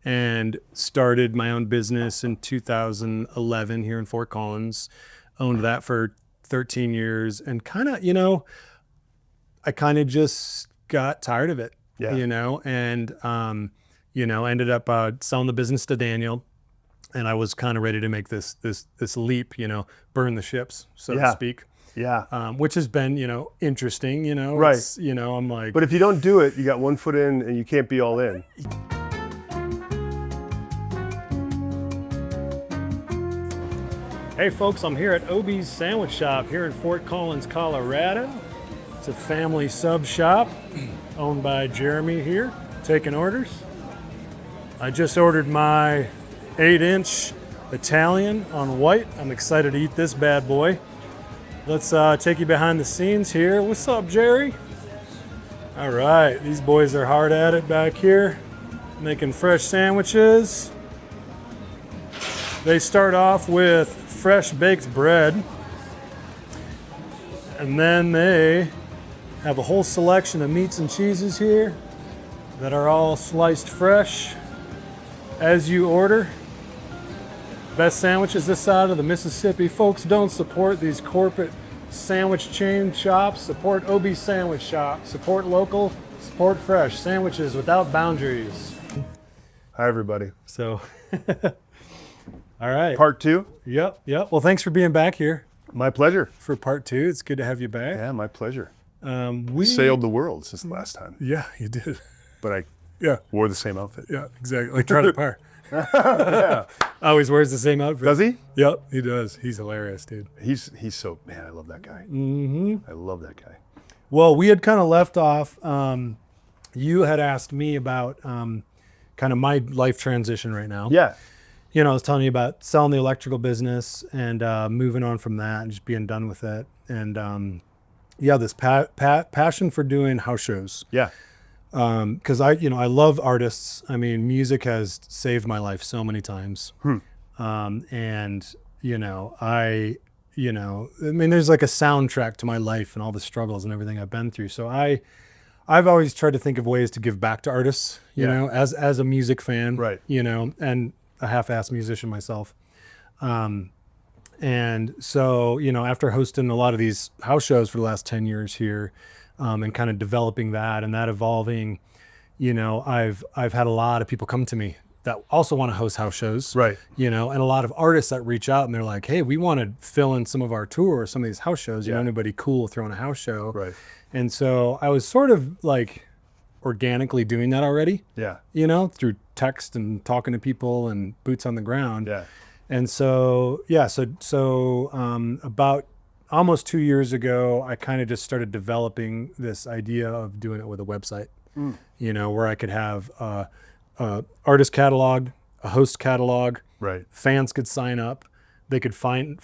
Speaker 1: And started my own business in 2011 here in Fort Collins. Owned that for 13 years, and kind of, I kind of just got tired of it, and, ended up selling the business to Daniel, and I was kind of ready to make this leap, burn the ships, so to speak.
Speaker 2: Yeah.
Speaker 1: Which has been, interesting,
Speaker 2: Right.
Speaker 1: It's, I'm like,
Speaker 2: But if you don't do it, you got one foot in, and you can't be all in.
Speaker 1: Hey folks, I'm here at Obie's Sandwich Shop here in Fort Collins, Colorado. It's a family sub shop owned by Jeremy here, taking orders. I just ordered my 8-inch Italian on white. I'm excited to eat this bad boy. Let's take you behind the scenes here. What's up, Jerry? All right, these boys are hard at it back here, making fresh sandwiches. They start off with fresh baked bread, and then they have a whole selection of meats and cheeses here that are all sliced fresh as you order. Best sandwiches this side of the Mississippi. Folks, don't support these corporate sandwich chain shops. Support Obie Sandwich Shop. Support local, support fresh. Sandwiches without boundaries.
Speaker 2: Hi, everybody.
Speaker 1: So all right.
Speaker 2: Part 2?
Speaker 1: Yep. Well, thanks for being back here
Speaker 2: My pleasure.
Speaker 1: for part 2. It's good to have you back.
Speaker 2: Yeah, my pleasure.
Speaker 1: We
Speaker 2: Sailed the world since the last time,
Speaker 1: Yeah, you did.
Speaker 2: but I wore the same outfit.
Speaker 1: Yeah, exactly. Like Charlie Parr. Always wears the same outfit.
Speaker 2: Does he?
Speaker 1: Yep, he does. He's hilarious, dude.
Speaker 2: He's so, man, I love that guy. Mm-hmm. I love that guy.
Speaker 1: Well, we had kind of left off. You had asked me about kind of my life transition right now.
Speaker 2: Yeah.
Speaker 1: I was telling you about selling the electrical business and moving on from that and just being done with it. And this passion for doing house shows.
Speaker 2: Yeah.
Speaker 1: Because I love artists. I mean, music has saved my life so many times. And there's like a soundtrack to my life and all the struggles and everything I've been through. So I've always tried to think of ways to give back to artists, as a music fan,
Speaker 2: Right.
Speaker 1: And a half-assed musician myself. And so, after hosting a lot of these house shows for the last 10 years here, and kind of developing that and that evolving, I've had a lot of people come to me that also want to host house shows,
Speaker 2: Right.
Speaker 1: and a lot of artists that reach out and they're like, hey, we want to fill in some of our tour or some of these house shows. Anybody cool throwing a house show.
Speaker 2: Right.
Speaker 1: And so I was sort of like organically doing that already,
Speaker 2: Yeah.
Speaker 1: through text and talking to people and boots on the ground.
Speaker 2: Yeah.
Speaker 1: And so, about almost 2 years ago, I kind of just started developing this idea of doing it with a website, where I could have a artist catalog, a host catalog.
Speaker 2: Right.
Speaker 1: Fans could sign up. They could find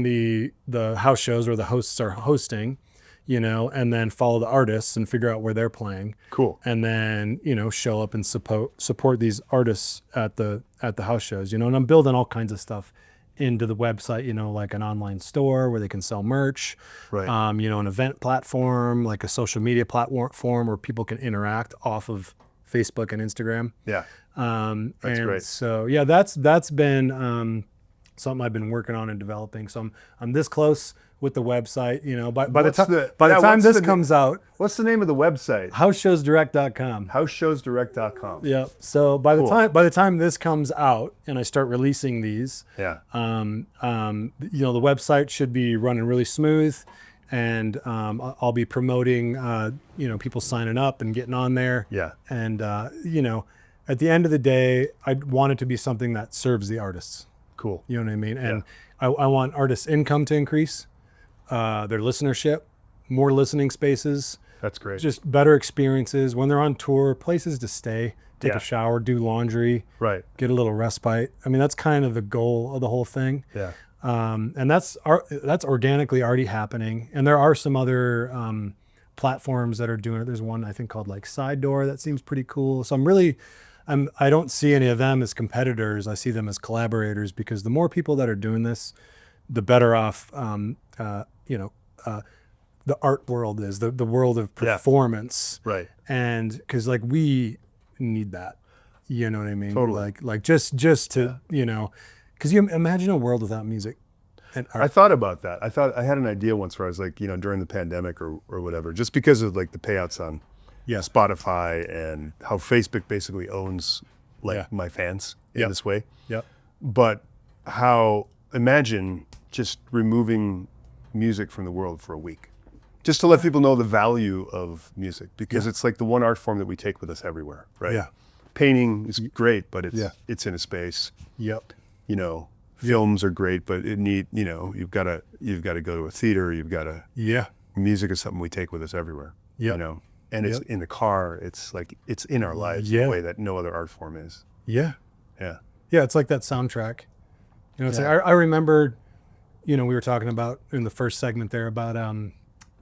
Speaker 1: the house shows where the hosts are hosting, and then follow the artists and figure out where they're playing.
Speaker 2: Cool.
Speaker 1: And then, show up and support these artists at the house shows, and I'm building all kinds of stuff into the website, like an online store where they can sell merch,
Speaker 2: Right.
Speaker 1: An event platform, like a social media platform where people can interact off of Facebook and Instagram.
Speaker 2: Yeah. That's
Speaker 1: and
Speaker 2: great.
Speaker 1: So, that's been something I've been working on and developing. So I'm this close with the website. You know, by the
Speaker 2: What's
Speaker 1: time
Speaker 2: the-
Speaker 1: by the
Speaker 2: yeah,
Speaker 1: time
Speaker 2: what's
Speaker 1: this
Speaker 2: the-
Speaker 1: comes out,
Speaker 2: What's the name of the website?
Speaker 1: houseshowsdirect.com.
Speaker 2: Houseshowsdirect.com.
Speaker 1: Yeah. So by
Speaker 2: Cool.
Speaker 1: the time this comes out and I start releasing these,
Speaker 2: Yeah.
Speaker 1: you know, the website should be running really smooth, and I'll be promoting, you know, people signing up and getting on there.
Speaker 2: Yeah.
Speaker 1: And you know, at the end of the day, I want it to be something that serves the artists.
Speaker 2: Cool.
Speaker 1: You know what I mean? And I want artists' income to increase, their listenership, more listening spaces,
Speaker 2: That's great.
Speaker 1: just better experiences when they're on tour, places to stay, take
Speaker 2: Yeah.
Speaker 1: a shower, do laundry,
Speaker 2: Right.
Speaker 1: get a little respite. I mean, that's kind of the goal of the whole thing.
Speaker 2: Yeah.
Speaker 1: And that's organically already happening. And there are some other platforms that are doing it. There's one I think called like Side Door that seems pretty cool. So I don't see any of them as competitors. I see them as collaborators, because the more people that are doing this, the better off, you know, the art world is, the world of performance.
Speaker 2: Right.
Speaker 1: And because like we need that, you know what I mean?
Speaker 2: Totally.
Speaker 1: Like just to, you know, because you imagine a world without music and art.
Speaker 2: I thought about that. I had an idea once where I was like, you know, during the pandemic or whatever, just because of like the payouts on Spotify and how Facebook basically owns like my fans in this way.
Speaker 1: Yep.
Speaker 2: But imagine just removing music from the world for a week, just to let people know the value of music, because it's like the one art form that we take with us everywhere, right?
Speaker 1: Yeah.
Speaker 2: Painting is great, but it's in a space.
Speaker 1: Yep.
Speaker 2: You know, films are great, but you know, you've got to go to a theater. Music is something we take with us everywhere.
Speaker 1: Yep.
Speaker 2: You know, and it's in the car. It's like it's in our lives in a way that no other art form is.
Speaker 1: Yeah.
Speaker 2: Yeah.
Speaker 1: Yeah. It's like that soundtrack. You know, it's like, I remember, you know, we were talking about in the first segment there about,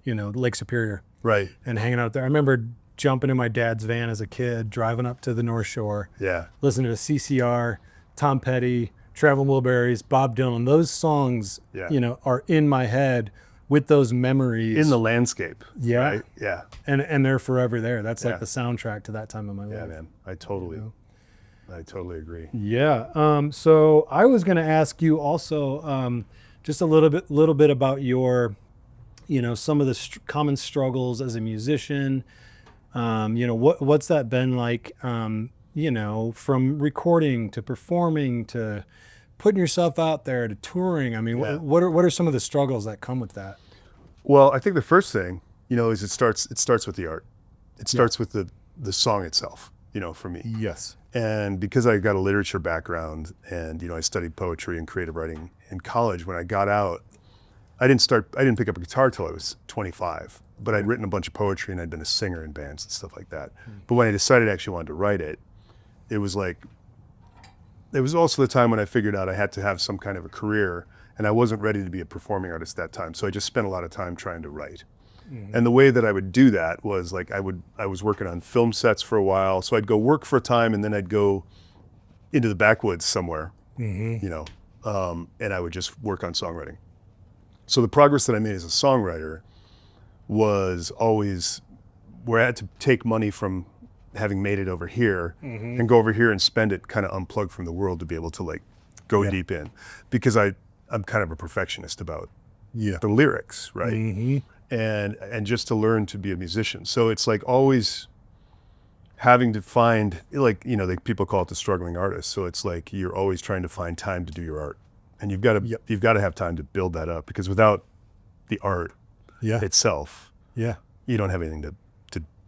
Speaker 1: you know, Lake Superior.
Speaker 2: Right.
Speaker 1: And hanging out there. I remember jumping in my dad's van as a kid, driving up to the North Shore.
Speaker 2: Yeah.
Speaker 1: Listening to CCR, Tom Petty, Traveling Wilburys, Bob Dylan. Those songs, you know, are in my head with those memories.
Speaker 2: In the landscape.
Speaker 1: Yeah.
Speaker 2: Right? Yeah.
Speaker 1: And they're forever there. That's like the soundtrack to that time of my life.
Speaker 2: Yeah, man. I totally agree.
Speaker 1: Yeah. So I was going to ask you also just a little bit about your, you know, some of the common struggles as a musician. You know, what's that been like? You know, from recording to performing to putting yourself out there to touring. I mean, what are some of the struggles that come with that?
Speaker 2: Well, I think the first thing, you know, is it starts with the art. It starts with the song itself, you know, for me.
Speaker 1: Yes.
Speaker 2: And because I got a literature background and, you know, I studied poetry and creative writing in college, when I got out, I didn't pick up a guitar till I was 25, but I'd written a bunch of poetry and I'd been a singer in bands and stuff like that. But when I decided I actually wanted to write it, it was also the time when I figured out I had to have some kind of a career, and I wasn't ready to be a performing artist at that time. So I just spent a lot of time trying to write. And the way that I would do that was like I was working on film sets for a while. So I'd go work for a time and then I'd go into the backwoods somewhere, you know, and I would just work on songwriting. So the progress that I made as a songwriter was always where I had to take money from having made it over here and go over here and spend it kind of unplugged from the world to be able to like go deep in, because I'm kind of a perfectionist about the lyrics, right? And just to learn to be a musician. So it's like always having to find, like, you know, like people call it the struggling artist. So it's like you're always trying to find time to do your art, and you've got to have time to build that up, because without the art itself, you don't have anything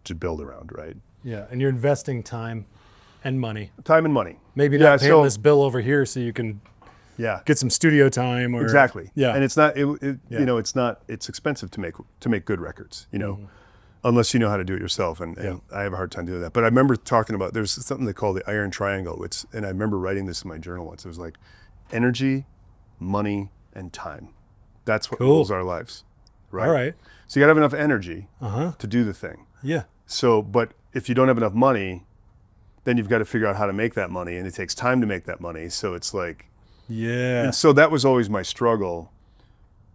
Speaker 2: to build around, right?
Speaker 1: Yeah, and you're investing time and money.
Speaker 2: Time and money.
Speaker 1: Maybe not paying this bill over here so you can get some studio time. Or,
Speaker 2: exactly.
Speaker 1: Yeah.
Speaker 2: And it's not, you know, it's expensive to make good records, you know, unless you know how to do it yourself. And I have a hard time doing that. But I remember talking about, there's something they call the iron triangle. And I remember writing this in my journal once. It was like energy, money, and time. That's what rules our lives. Right.
Speaker 1: All right.
Speaker 2: So you gotta have enough energy to do the thing.
Speaker 1: Yeah.
Speaker 2: So, but if you don't have enough money, then you've got to figure out how to make that money, and it takes time to make that money. So it's like, and so that was always my struggle,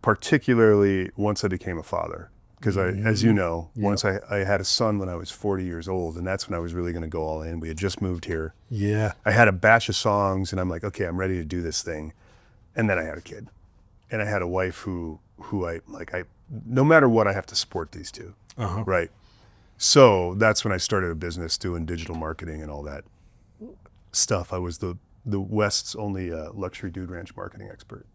Speaker 2: particularly once I became a father. Because as you know, once I had a son when I was 40 years old, and that's when I was really going to go all in. We had just moved here.
Speaker 1: Yeah.
Speaker 2: I had a batch of songs, and I'm like, okay, I'm ready to do this thing. And then I had a kid, and I had a wife who no matter what, I have to support these two, right? So that's when I started a business doing digital marketing and all that stuff. I was the West's only luxury dude ranch marketing expert,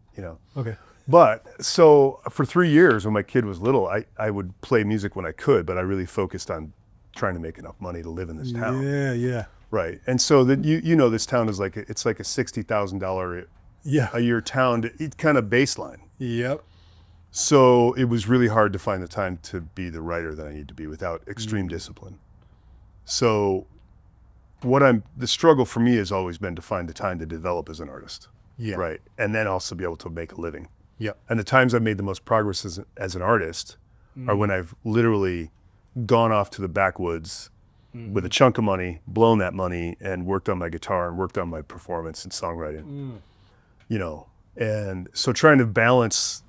Speaker 1: Okay.
Speaker 2: But so for 3 years when my kid was little, I would play music when I could, but I really focused on trying to make enough money to live in this town.
Speaker 1: Yeah.
Speaker 2: Right. And so that this town is it's like a $60,000 a year town, it's kind of baseline.
Speaker 1: Yep.
Speaker 2: So it was really hard to find the time to be the writer that I need to be without extreme discipline. So the struggle for me has always been to find the time to develop as an artist.
Speaker 1: Yeah.
Speaker 2: Right. And then also be able to make a living.
Speaker 1: Yep.
Speaker 2: And the times I've made the most progress as an artist are when I've literally gone off to the backwoods with a chunk of money, blown that money, and worked on my guitar and worked on my performance and songwriting. And so trying to balance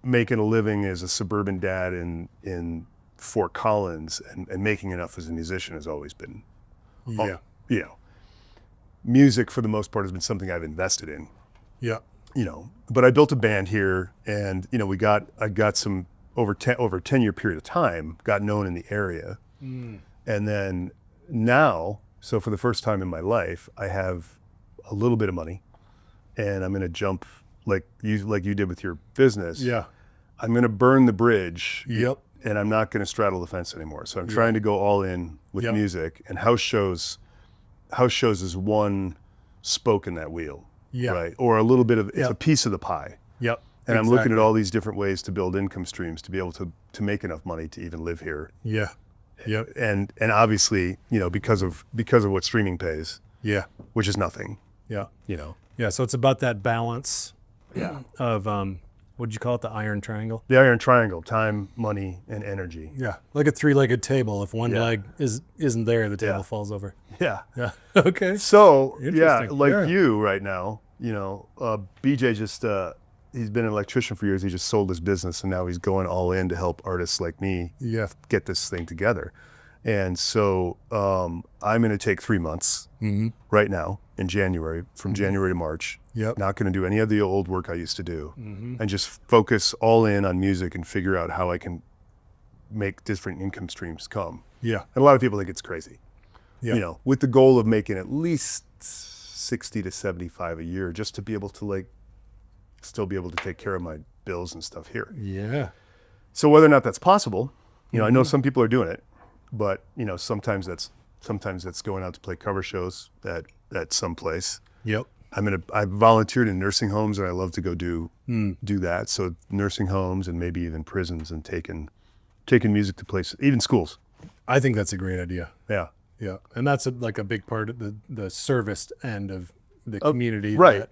Speaker 2: making a living as a suburban dad in Fort Collins and making enough as a musician has always been, music for the most part has been something I've invested in.
Speaker 1: Yeah.
Speaker 2: But I built a band here, and I got some over a 10-year period of time, got known in the area. And then now, so for the first time in my life, I have a little bit of money, and I'm going to jump like you did with your business.
Speaker 1: Yeah.
Speaker 2: I'm going to burn the bridge.
Speaker 1: Yep.
Speaker 2: And I'm not going to straddle the fence anymore. So I'm trying to go all in with music, and house shows is one spoke in that wheel.
Speaker 1: Yeah.
Speaker 2: Right. Or a little bit of, it's a piece of the pie.
Speaker 1: Yep.
Speaker 2: And I'm looking at all these different ways to build income streams to be able to make enough money to even live here.
Speaker 1: Yeah. Yep.
Speaker 2: And obviously, because of what streaming pays.
Speaker 1: Yeah.
Speaker 2: Which is nothing.
Speaker 1: Yeah. Yeah. So it's about that balance. Yeah. Of what'd you call it? The iron triangle.
Speaker 2: The iron triangle: time, money, and energy.
Speaker 1: Yeah. Like a 3-legged table. If one leg isn't there, the table falls over.
Speaker 2: Yeah.
Speaker 1: Yeah. Okay.
Speaker 2: So you right now, BJ just he's been an electrician for years. He just sold his business, and now he's going all in to help artists like me get this thing together. And so I'm going to take 3 months right now in January, from January to March.
Speaker 1: Yep.
Speaker 2: Not going to do any of the old work I used to do, and just focus all in on music and figure out how I can make different income streams come.
Speaker 1: Yeah.
Speaker 2: And a lot of people think it's crazy.
Speaker 1: Yeah.
Speaker 2: With the goal of making at least 60 to 75 a year, just to be able to still be able to take care of my bills and stuff here.
Speaker 1: Yeah.
Speaker 2: So whether or not that's possible, I know some people are doing it, but sometimes that's going out to play cover shows at some place.
Speaker 1: Yep.
Speaker 2: I volunteered in nursing homes, and I love to go do that. So nursing homes and maybe even prisons, and taking music to places, even schools.
Speaker 1: I think that's a great idea.
Speaker 2: Yeah.
Speaker 1: Yeah. And that's a big part of the service end of the community.
Speaker 2: Right.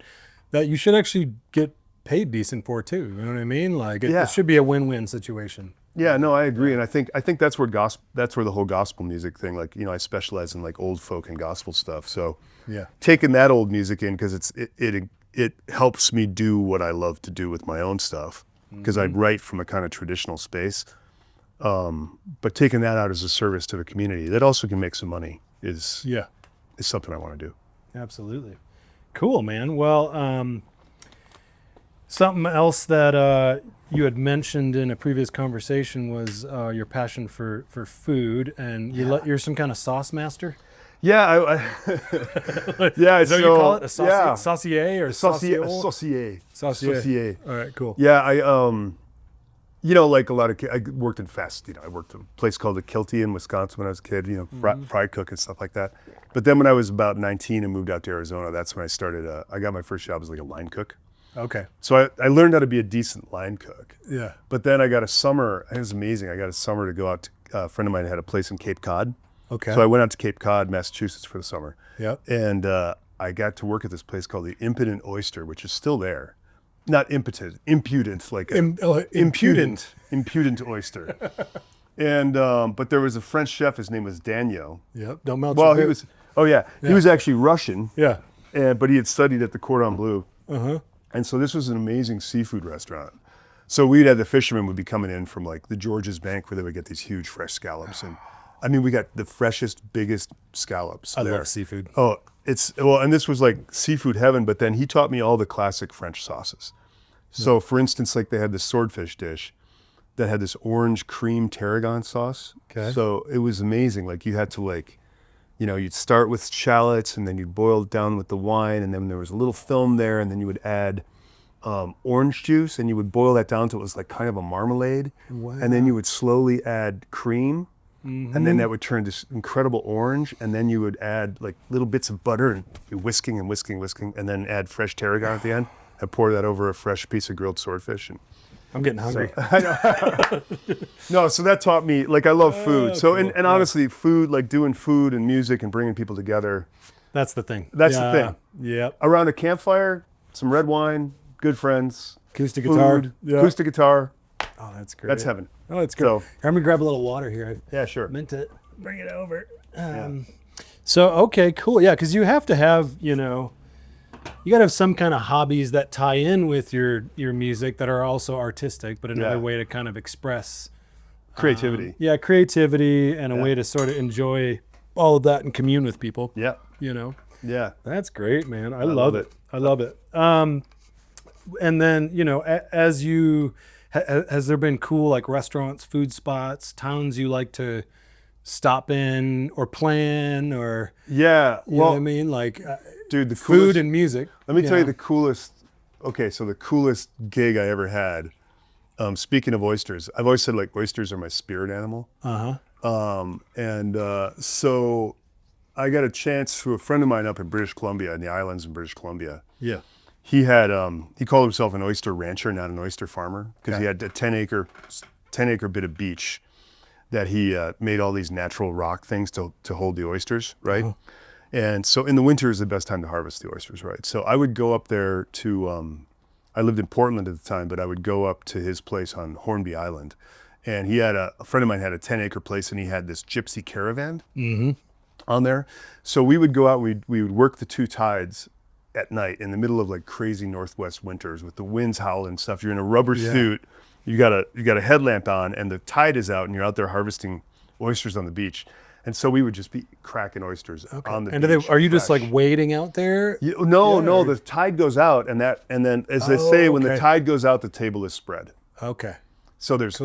Speaker 1: That you should actually get paid decent for too. You know what I mean? It should be a win-win situation.
Speaker 2: Yeah, no, I agree, and I think that's where the whole gospel music thing. I specialize in old folk and gospel stuff. So taking that old music in, because it helps me do what I love to do with my own stuff, because I write from a kind of traditional space. But taking that out as a service to the community that also can make some money is something I want to do.
Speaker 1: Absolutely. Cool, man. Well, something else that you had mentioned in a previous conversation was your passion for food, and you're some kind of sauce master.
Speaker 2: Yeah, yeah.
Speaker 1: Is that what you call it? A saucier or
Speaker 2: saucier?
Speaker 1: Saucier. All right, cool.
Speaker 2: Yeah, like a lot of kids, I worked in fast. I worked at a place called the Kilty in Wisconsin when I was a kid. Fry cook and stuff like that. But then when I was about 19 and moved out to Arizona, that's when I started. I got my first job as a line cook.
Speaker 1: Okay.
Speaker 2: So I learned how to be a decent line cook.
Speaker 1: Yeah.
Speaker 2: But then I got a summer. It was amazing. I got a summer to go out. A friend of mine had a place in Cape Cod.
Speaker 1: Okay.
Speaker 2: So I went out to Cape Cod, Massachusetts for the summer.
Speaker 1: Yep.
Speaker 2: And I got to work at this place called the Impudent Oyster, which is still there. Not impotent, impudent, impudent oyster. And but there was a French chef. His name was Daniel.
Speaker 1: Yep. Don't melt.
Speaker 2: Well, he was. Oh yeah. He was actually Russian.
Speaker 1: Yeah.
Speaker 2: But he had studied at the Cordon Bleu.
Speaker 1: Uh-huh.
Speaker 2: And so this was an amazing seafood restaurant. So we'd have the fishermen would be coming in from the Georges Bank, where they would get these huge fresh scallops. And I mean, we got the freshest, biggest scallops.
Speaker 1: I love seafood.
Speaker 2: Oh, and this was like seafood heaven, but then he taught me all the classic French sauces. So for instance, like they had this swordfish dish that had this orange cream tarragon sauce.
Speaker 1: Okay.
Speaker 2: So it was amazing. Like you had to like, you'd start with shallots and then you'd boil it down with the wine, and then there was a little film there, and then you would add orange juice, and you would boil that down till it was like kind of a marmalade.
Speaker 1: Wow.
Speaker 2: And then you would slowly add cream, and then that would turn this incredible orange, and then you would add like little bits of butter and be whisking and whisking, and then add fresh tarragon at the end and pour that over a fresh piece of grilled swordfish. And
Speaker 1: I'm getting hungry.
Speaker 2: no, so that taught me, like, I love food. So,
Speaker 1: cool.
Speaker 2: and honestly, food, like doing food and music and bringing people together.
Speaker 1: That's the thing.
Speaker 2: That's the thing.
Speaker 1: Yep.
Speaker 2: Around a campfire, some red wine, good friends,
Speaker 1: Acoustic guitar.
Speaker 2: food,
Speaker 1: Yeah.
Speaker 2: acoustic guitar.
Speaker 1: Oh, that's great.
Speaker 2: That's heaven.
Speaker 1: Oh, it's good.
Speaker 2: So-
Speaker 1: Here, I'm gonna grab a little water here.
Speaker 2: Yeah, sure.
Speaker 1: I meant to bring it over. So, okay, cool. Yeah, because you have to have, you got to have some kind of hobbies that tie in with your music that are also artistic, but another
Speaker 2: Yeah.
Speaker 1: way to kind of express
Speaker 2: Creativity.
Speaker 1: creativity and a way to sort of enjoy all of that and commune with people.
Speaker 2: Yeah. Yeah.
Speaker 1: That's great, man. I
Speaker 2: love
Speaker 1: love it. I love it. And then, has there been cool like restaurants, food spots, towns you like to stop in or plan, or
Speaker 2: Yeah.
Speaker 1: you know what I mean? Like
Speaker 2: dude, the
Speaker 1: food
Speaker 2: coolest,
Speaker 1: and music.
Speaker 2: let me tell you the coolest, so the coolest gig I ever had, speaking of oysters, I've always said like oysters are my spirit animal. So I got a chance through a friend of mine up in British Columbia, in the islands in British Columbia.
Speaker 1: Yeah.
Speaker 2: He had, he called himself an oyster rancher, not an oyster farmer, because he had a 10 acre bit of beach that he made all these natural rock things to hold the oysters, right? And so in the winter is the best time to harvest the oysters, right? So I would go up there to, I lived in Portland at the time, but I would go up to his place on Hornby Island. And he had a friend of mine had a 10 acre place, and he had this gypsy caravan on there. So we would go out, we would work the two tides at night in the middle of like crazy northwest winters with the winds howling and stuff. You're in a rubber suit, you got a headlamp on, and the tide is out, and you're out there harvesting oysters on the beach. And so we would just be cracking oysters on the beach.
Speaker 1: Are you just
Speaker 2: fresh.
Speaker 1: like waiting out there?
Speaker 2: No, the tide goes out, and then as they say, when the tide goes out, the table is spread.
Speaker 1: Okay.
Speaker 2: So there's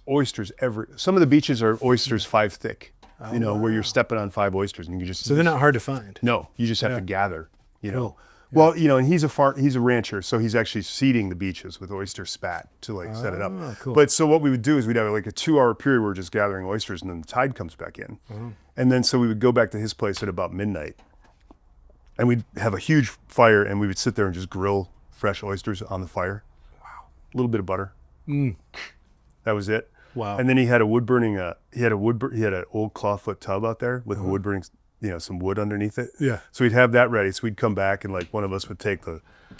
Speaker 2: oysters some of the beaches are oysters 5 thick, where you're stepping on 5 oysters, and you just.
Speaker 1: So they're not hard to find.
Speaker 2: No, you just have to gather,
Speaker 1: Cool.
Speaker 2: Well, and he's a rancher, so he's actually seeding the beaches with oyster spat to like set it up.
Speaker 1: Cool.
Speaker 2: But so what we would do is we'd have like a 2-hour period where we're just gathering oysters, and then the tide comes back in. And then so we would go back to his place at about midnight, and we'd have a huge fire, and we would sit there and just grill fresh oysters on the fire. Wow. A little bit of butter. That was it.
Speaker 1: Wow.
Speaker 2: And then he had a wood burning, he had an old clawfoot tub out there with a wood burning, some wood underneath it.
Speaker 1: Yeah.
Speaker 2: So we'd have that ready. So we'd come back, and like one of us would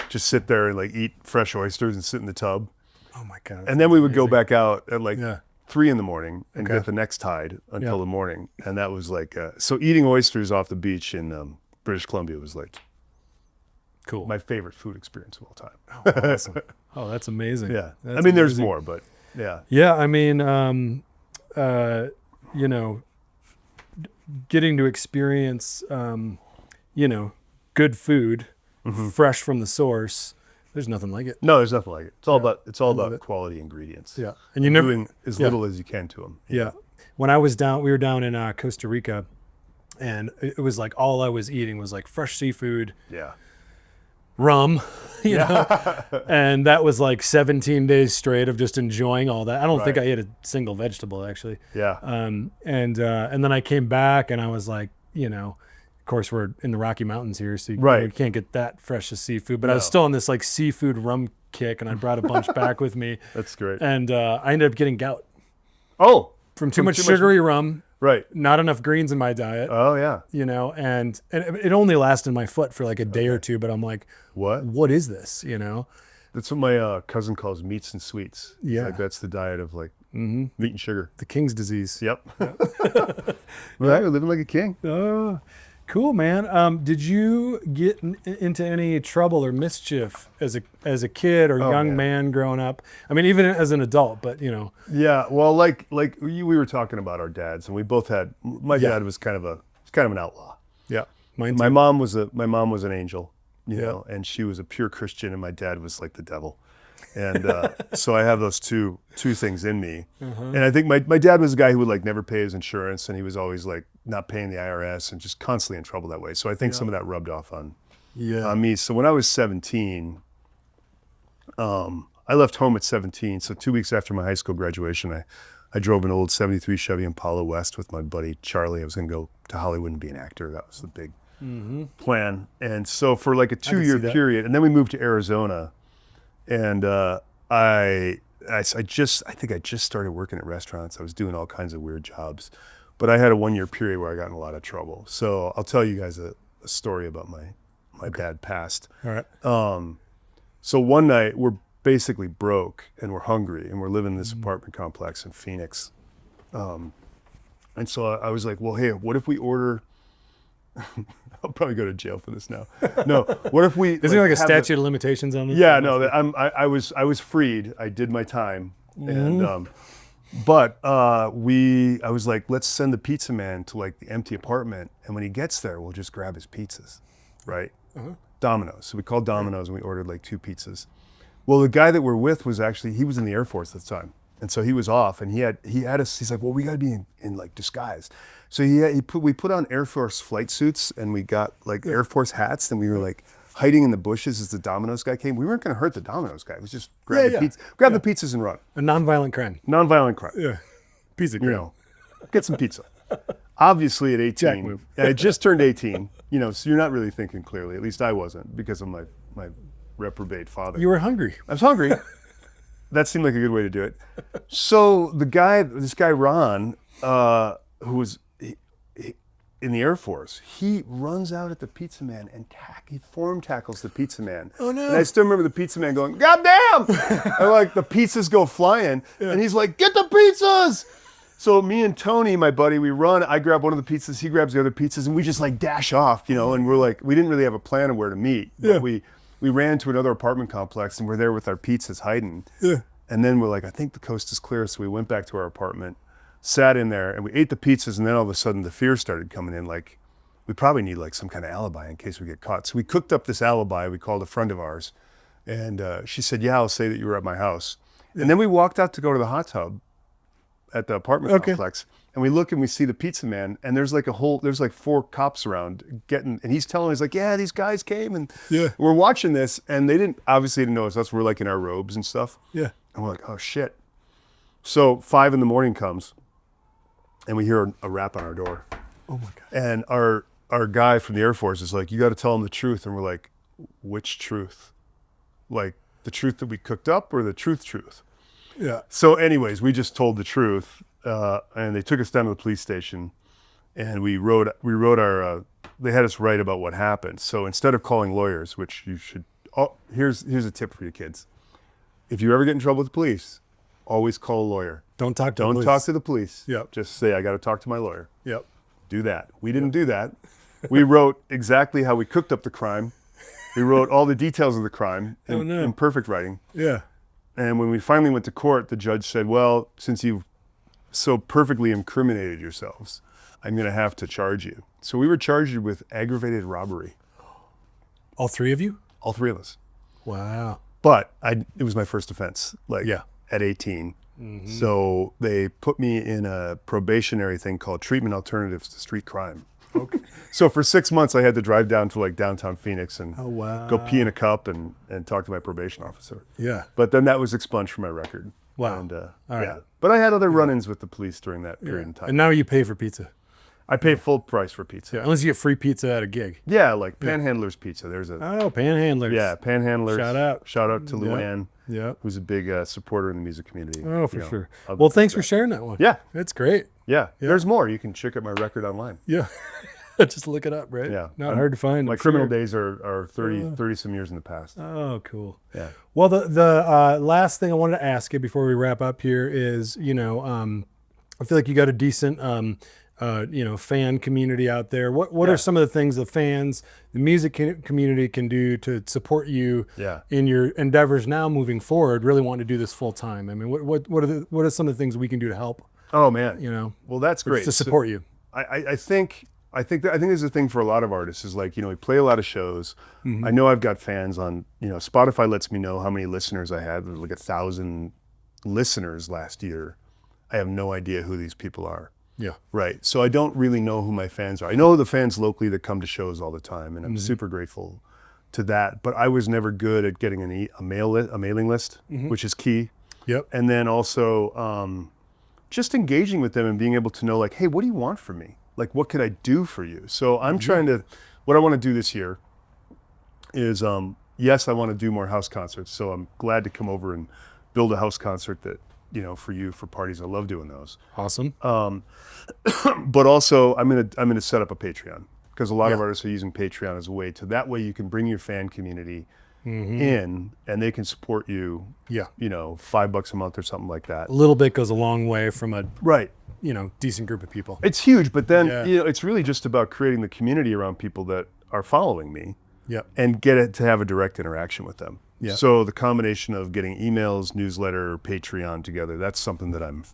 Speaker 2: just sit there and like eat fresh oysters and sit in the tub.
Speaker 1: Oh my God.
Speaker 2: And then we would go back out at like 3 a.m. and get the next tide until the morning. And that was like, so eating oysters off the beach in British Columbia was like
Speaker 1: cool.
Speaker 2: my favorite food experience of all time.
Speaker 1: Oh, awesome. Oh, that's amazing.
Speaker 2: Yeah.
Speaker 1: That's
Speaker 2: I mean, there's
Speaker 1: amazing.
Speaker 2: more, but yeah.
Speaker 1: Yeah, I mean, getting to experience, good food, fresh from the source. There's nothing like it.
Speaker 2: No, there's nothing like it. It's all about quality ingredients.
Speaker 1: Yeah, and you never
Speaker 2: doing as little as you can to them.
Speaker 1: Yeah, when I was we were down in Costa Rica, and it was like all I was eating was like fresh seafood.
Speaker 2: Yeah.
Speaker 1: Rum, and that was like 17 days straight of just enjoying all that. I don't think I ate a single vegetable actually.
Speaker 2: Yeah.
Speaker 1: And then I came back, and I was like, of course we're in the Rocky Mountains here, so you can't get that fresh of seafood. But I was still on this like seafood rum kick, and I brought a bunch back with me.
Speaker 2: That's great.
Speaker 1: And I ended up getting gout.
Speaker 2: Oh,
Speaker 1: from too much sugary rum.
Speaker 2: Right.
Speaker 1: Not enough greens in my diet.
Speaker 2: Oh yeah.
Speaker 1: And it only lasted my foot for like a day or two, but I'm like, what is this?
Speaker 2: That's what my cousin calls meats and sweets.
Speaker 1: Yeah.
Speaker 2: Like that's the diet of like meat and sugar.
Speaker 1: The king's disease.
Speaker 2: Yep. Right, we're living like a king.
Speaker 1: Oh, cool, man. Did you get into any trouble or mischief as a kid or young man growing up? I mean, even as an adult, but
Speaker 2: Yeah, well, like we were talking about our dads, and we both had. My dad was kind of an outlaw.
Speaker 1: Yeah. Mine too.
Speaker 2: My mom was an angel, you know, and she was a pure Christian, and my dad was like the devil. And so I have those two things in me. And I think my dad was a guy who would like never pay his insurance, and he was always like not paying the IRS and just constantly in trouble that way. So I think some of that rubbed off on me. So when I was 17, I left home at 17. So 2 weeks after my high school graduation, I drove an old 73 Chevy Impala West with my buddy Charlie. I was going to go to Hollywood and be an actor. That was the big plan. And so for like a 2-year period, and then we moved to Arizona. And I think I just started working at restaurants. I was doing all kinds of weird jobs, but I had a 1-year period where I got in a lot of trouble. So I'll tell you guys a story about my bad past.
Speaker 1: All right.
Speaker 2: So one night we're basically broke and we're hungry and we're living in this apartment complex in Phoenix. And so I was like, well, hey, what if we order? I'll probably go to jail for this now. No, what if we?
Speaker 1: Isn't there like a statute of limitations on this?
Speaker 2: Yeah, no, I was freed. I did my time, and but I was like, let's send the pizza man to like the empty apartment, and when he gets there, we'll just grab his pizzas, right? Domino's. So we called Domino's and we ordered like 2 pizzas. Well, the guy that we're with was he was in the Air Force at the time. And so he was off, and he had us, he's like, well, we got to be in like disguise. So we put on Air Force flight suits, and we got like Air Force hats, and we were like hiding in the bushes as the Domino's guy came. We weren't going to hurt the Domino's guy. It was just grab the pizzas and run.
Speaker 1: A nonviolent crime.
Speaker 2: Nonviolent crime.
Speaker 1: Yeah. Pizza crime.
Speaker 2: You know, get some pizza. Obviously at 18,
Speaker 1: Jack move.
Speaker 2: I just turned 18, you know, so you're not really thinking clearly. At least I wasn't, because of my reprobate father.
Speaker 1: You were hungry.
Speaker 2: I was hungry. That seemed like a good way to do it. So this guy Ron, who was in the Air Force, he runs out at the pizza man and he form tackles the pizza man. Oh no! And I still remember the pizza man going, "God damn!" And like the pizzas go flying, and he's like, "Get the pizzas!" So me and Tony, my buddy, we run. I grab one of the pizzas, he grabs the other pizzas, and we just like dash off, you know. And we're like, we didn't really have a plan of where to meet, but we ran to another apartment complex, and we're there with our pizzas hiding. Yeah. And then we're like, I think the coast is clear, so we went back to our apartment, sat in there, and we ate the pizzas, and then all of a sudden the fear started coming in, like, we probably need like some kind of alibi in case we get caught. So we cooked up this alibi. We called a friend of ours, and she said, yeah, I'll say that you were at my house. And then we walked out to go to the hot tub at the apartment complex, and we look and we see the pizza man, and there's like 4 cops around and he's telling us like, yeah, these guys came, and we're watching this, and they obviously didn't know us. We're like in our robes and stuff. Yeah. And we're like, oh shit. So 5 a.m. comes, and we hear a rap on our door. Oh my God. And our guy from the Air Force is like, you got to tell them the truth. And we're like, which truth? Like the truth that we cooked up, or the truth? Yeah. So anyways, we just told the truth, and they took us down to the police station, and we wrote our, they had us write about what happened. So instead of calling lawyers, which you should, here's a tip for you kids. If you ever get in trouble with the police, always call a lawyer.
Speaker 1: Don't talk to the police.
Speaker 2: Yep. Just say, I got to talk to my lawyer.
Speaker 1: Yep.
Speaker 2: Do that. We didn't do that. We wrote exactly how we cooked up the crime. We wrote all the details of the crime in perfect writing. Yeah. And when we finally went to court, the judge said, well, since you've so perfectly incriminated yourselves, I'm going to have to charge you. So we were charged with aggravated robbery.
Speaker 1: All 3 of you?
Speaker 2: All 3 of us.
Speaker 1: Wow.
Speaker 2: But it was my first offense, at 18. Mm-hmm. So they put me in a probationary thing called Treatment Alternatives to Street Crime. Okay. So for 6 months, I had to drive down to like downtown Phoenix and go pee in a cup and talk to my probation officer. Yeah. But then that was expunged from my record. Wow. And, all right. Yeah. But I had other run-ins with the police during that period of time.
Speaker 1: And now you pay for pizza.
Speaker 2: I pay full price for pizza.
Speaker 1: Yeah, unless you get free pizza at a gig.
Speaker 2: Yeah, like Panhandler's Pizza. There's
Speaker 1: Panhandlers.
Speaker 2: Yeah, Panhandlers.
Speaker 1: Shout out
Speaker 2: to Luann. Yeah. Who's a big supporter in the music community.
Speaker 1: Oh, for sure. Well, thanks for sharing that one.
Speaker 2: Yeah.
Speaker 1: That's great.
Speaker 2: Yeah. There's more. You can check out my record online.
Speaker 1: Yeah. Just look it up, right? Yeah. Not hard to find.
Speaker 2: My criminal days are 30 some years in the past.
Speaker 1: Oh, cool. Yeah. Well, the last thing I wanted to ask you before we wrap up here is, I feel like you got a decent, fan community out there. What are some of the things the fans, the music community can do to support you in your endeavors now moving forward, really wanting to do this full time? I mean, what are some of the things we can do to help?
Speaker 2: Oh man. Well, that's great.
Speaker 1: To support you.
Speaker 2: I think I think there's a thing for a lot of artists is like, we play a lot of shows. I know I've got fans on, Spotify lets me know how many listeners I had. There's like 1,000 listeners last year. I have no idea who these people are.
Speaker 1: Yeah.
Speaker 2: Right. So I don't really know who my fans are. I know the fans locally that come to shows all the time, and I'm super grateful to that. But I was never good at getting a mailing list, which is key.
Speaker 1: Yep.
Speaker 2: And then also just engaging with them and being able to know like, hey, what do you want from me? Like, what could I do for you? So I'm trying to, what I want to do this year is, yes, I want to do more house concerts. So I'm glad to come over and build a house concert that, for you, for parties. I love doing those.
Speaker 1: Awesome.
Speaker 2: But also I'm gonna set up a Patreon, because a lot of artists are using Patreon as a way to, that way you can bring your fan community in and they can support you.
Speaker 1: Yeah.
Speaker 2: $5 a month or something like that.
Speaker 1: A little bit goes a long way from a
Speaker 2: right.
Speaker 1: Decent group of people.
Speaker 2: It's huge, but then it's really just about creating the community around people that are following me.
Speaker 1: Yep.
Speaker 2: And get it to have a direct interaction with them.
Speaker 1: Yeah.
Speaker 2: So the combination of getting emails, newsletter, Patreon together, that's something that I'm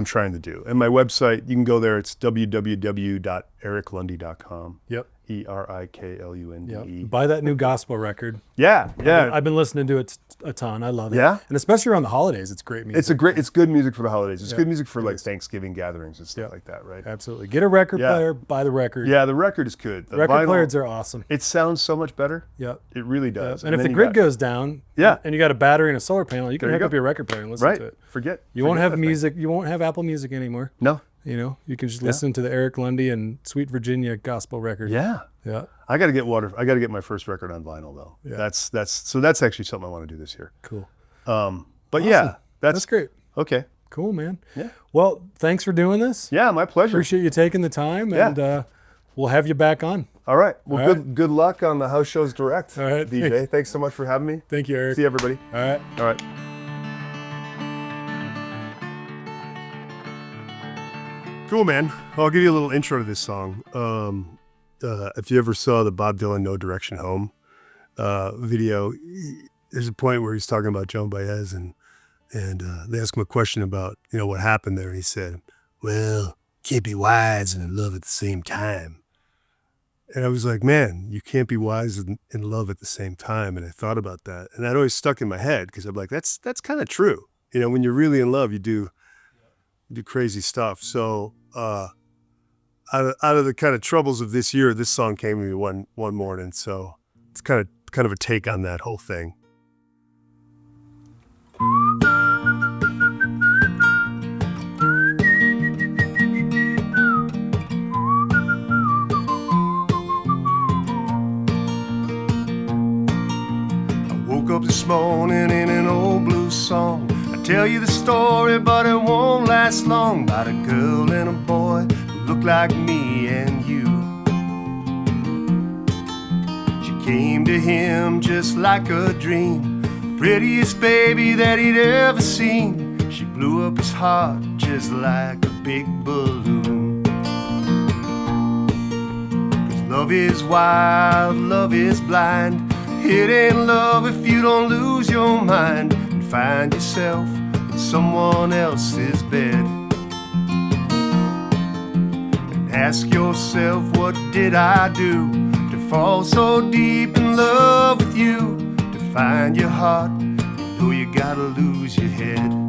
Speaker 2: trying to do. And my website, you can go there. It's www.eriklunde.com.
Speaker 1: Yep.
Speaker 2: ERIKLUNDE.
Speaker 1: Yep. Buy that new gospel record.
Speaker 2: Yeah.
Speaker 1: I've been listening to it a ton. I love it.
Speaker 2: Yeah.
Speaker 1: And especially around the holidays, it's great music.
Speaker 2: It's good music for the holidays. It's good music for like Thanksgiving gatherings and stuff like that, right?
Speaker 1: Absolutely. Get a record player, buy the record.
Speaker 2: Yeah, the record is good. The
Speaker 1: record
Speaker 2: vinyl,
Speaker 1: players are awesome.
Speaker 2: It sounds so much better.
Speaker 1: Yep.
Speaker 2: It really does.
Speaker 1: Yep. And if the grid goes down,
Speaker 2: and
Speaker 1: you got a battery and a solar panel, you can hook up your record player and listen to it. You won't have music. You won't have Apple Music anymore.
Speaker 2: No.
Speaker 1: You can just listen to the Erik Lunde and Sweet Virginia gospel record.
Speaker 2: Yeah.
Speaker 1: Yeah.
Speaker 2: I got to get my first record on vinyl though. Yeah. That's actually something I want to do this year.
Speaker 1: Cool.
Speaker 2: But
Speaker 1: awesome.
Speaker 2: yeah,
Speaker 1: that's great.
Speaker 2: Okay.
Speaker 1: Cool, man.
Speaker 2: Yeah.
Speaker 1: Well, thanks for doing this.
Speaker 2: Yeah, my pleasure.
Speaker 1: Appreciate you taking the time, and we'll have you back on.
Speaker 2: All right. Well, good luck on the House Shows Direct.
Speaker 1: All right.
Speaker 2: BJ. Thanks so much for having me.
Speaker 1: Thank you, Erik.
Speaker 2: See everybody.
Speaker 1: All right.
Speaker 2: All right. Cool, man. I'll give you a little intro to this song. If you ever saw the Bob Dylan No Direction Home video, there's a point where he's talking about Joan Baez, and they ask him a question about, what happened there. And he said, well, can't be wise and in love at the same time. And I was like, man, you can't be wise and in love at the same time. And I thought about that. And that always stuck in my head, because I'm like, that's kind of true. When you're really in love, you do crazy stuff. So out of the kind of troubles of this year, this song came to me one morning. So it's kind of a take on that whole thing. I woke up this morning in an old blues song. Tell you the story, but it won't last long. About a girl and a boy who look like me and you. She came to him just like a dream, prettiest baby that he'd ever seen. She blew up his heart just like a big balloon. 'Cause love is wild, love is blind. It ain't love if you don't lose your mind and find yourself in someone else's bed. And ask yourself, what did I do to fall so deep in love with you? To find your heart, you know you gotta lose your head.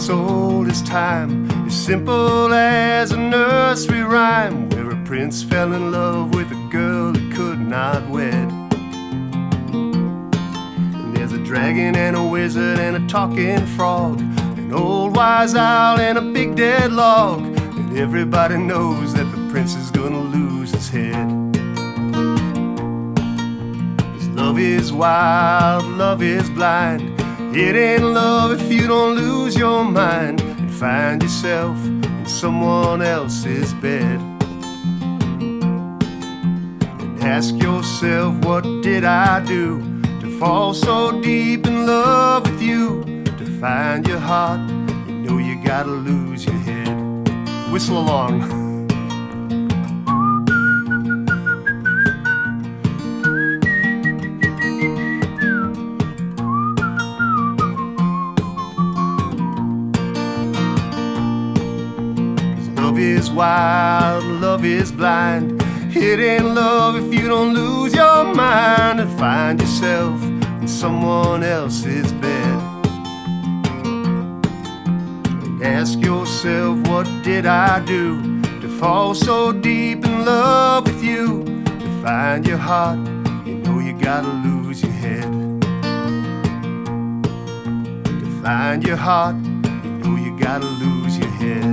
Speaker 2: Old as time, as simple as a nursery rhyme, where a prince fell in love with a girl he could not wed. And there's a dragon and a wizard and a talking frog, an old wise owl and a big dead log, and everybody knows that the prince is gonna lose his head. 'Cause love is wild, love is blind. It ain't love if you don't lose your mind and find yourself in someone else's bed. And ask yourself, what did I do to fall so deep in love with you? To find your heart, you know you gotta lose your head. Whistle along. wild, love is blind. It ain't love if you don't lose your mind and find yourself in someone else's bed. Ask yourself, what did I do to fall so deep in love with you? To find your heart, you know you gotta lose your head. To find your heart, you know you gotta lose your head.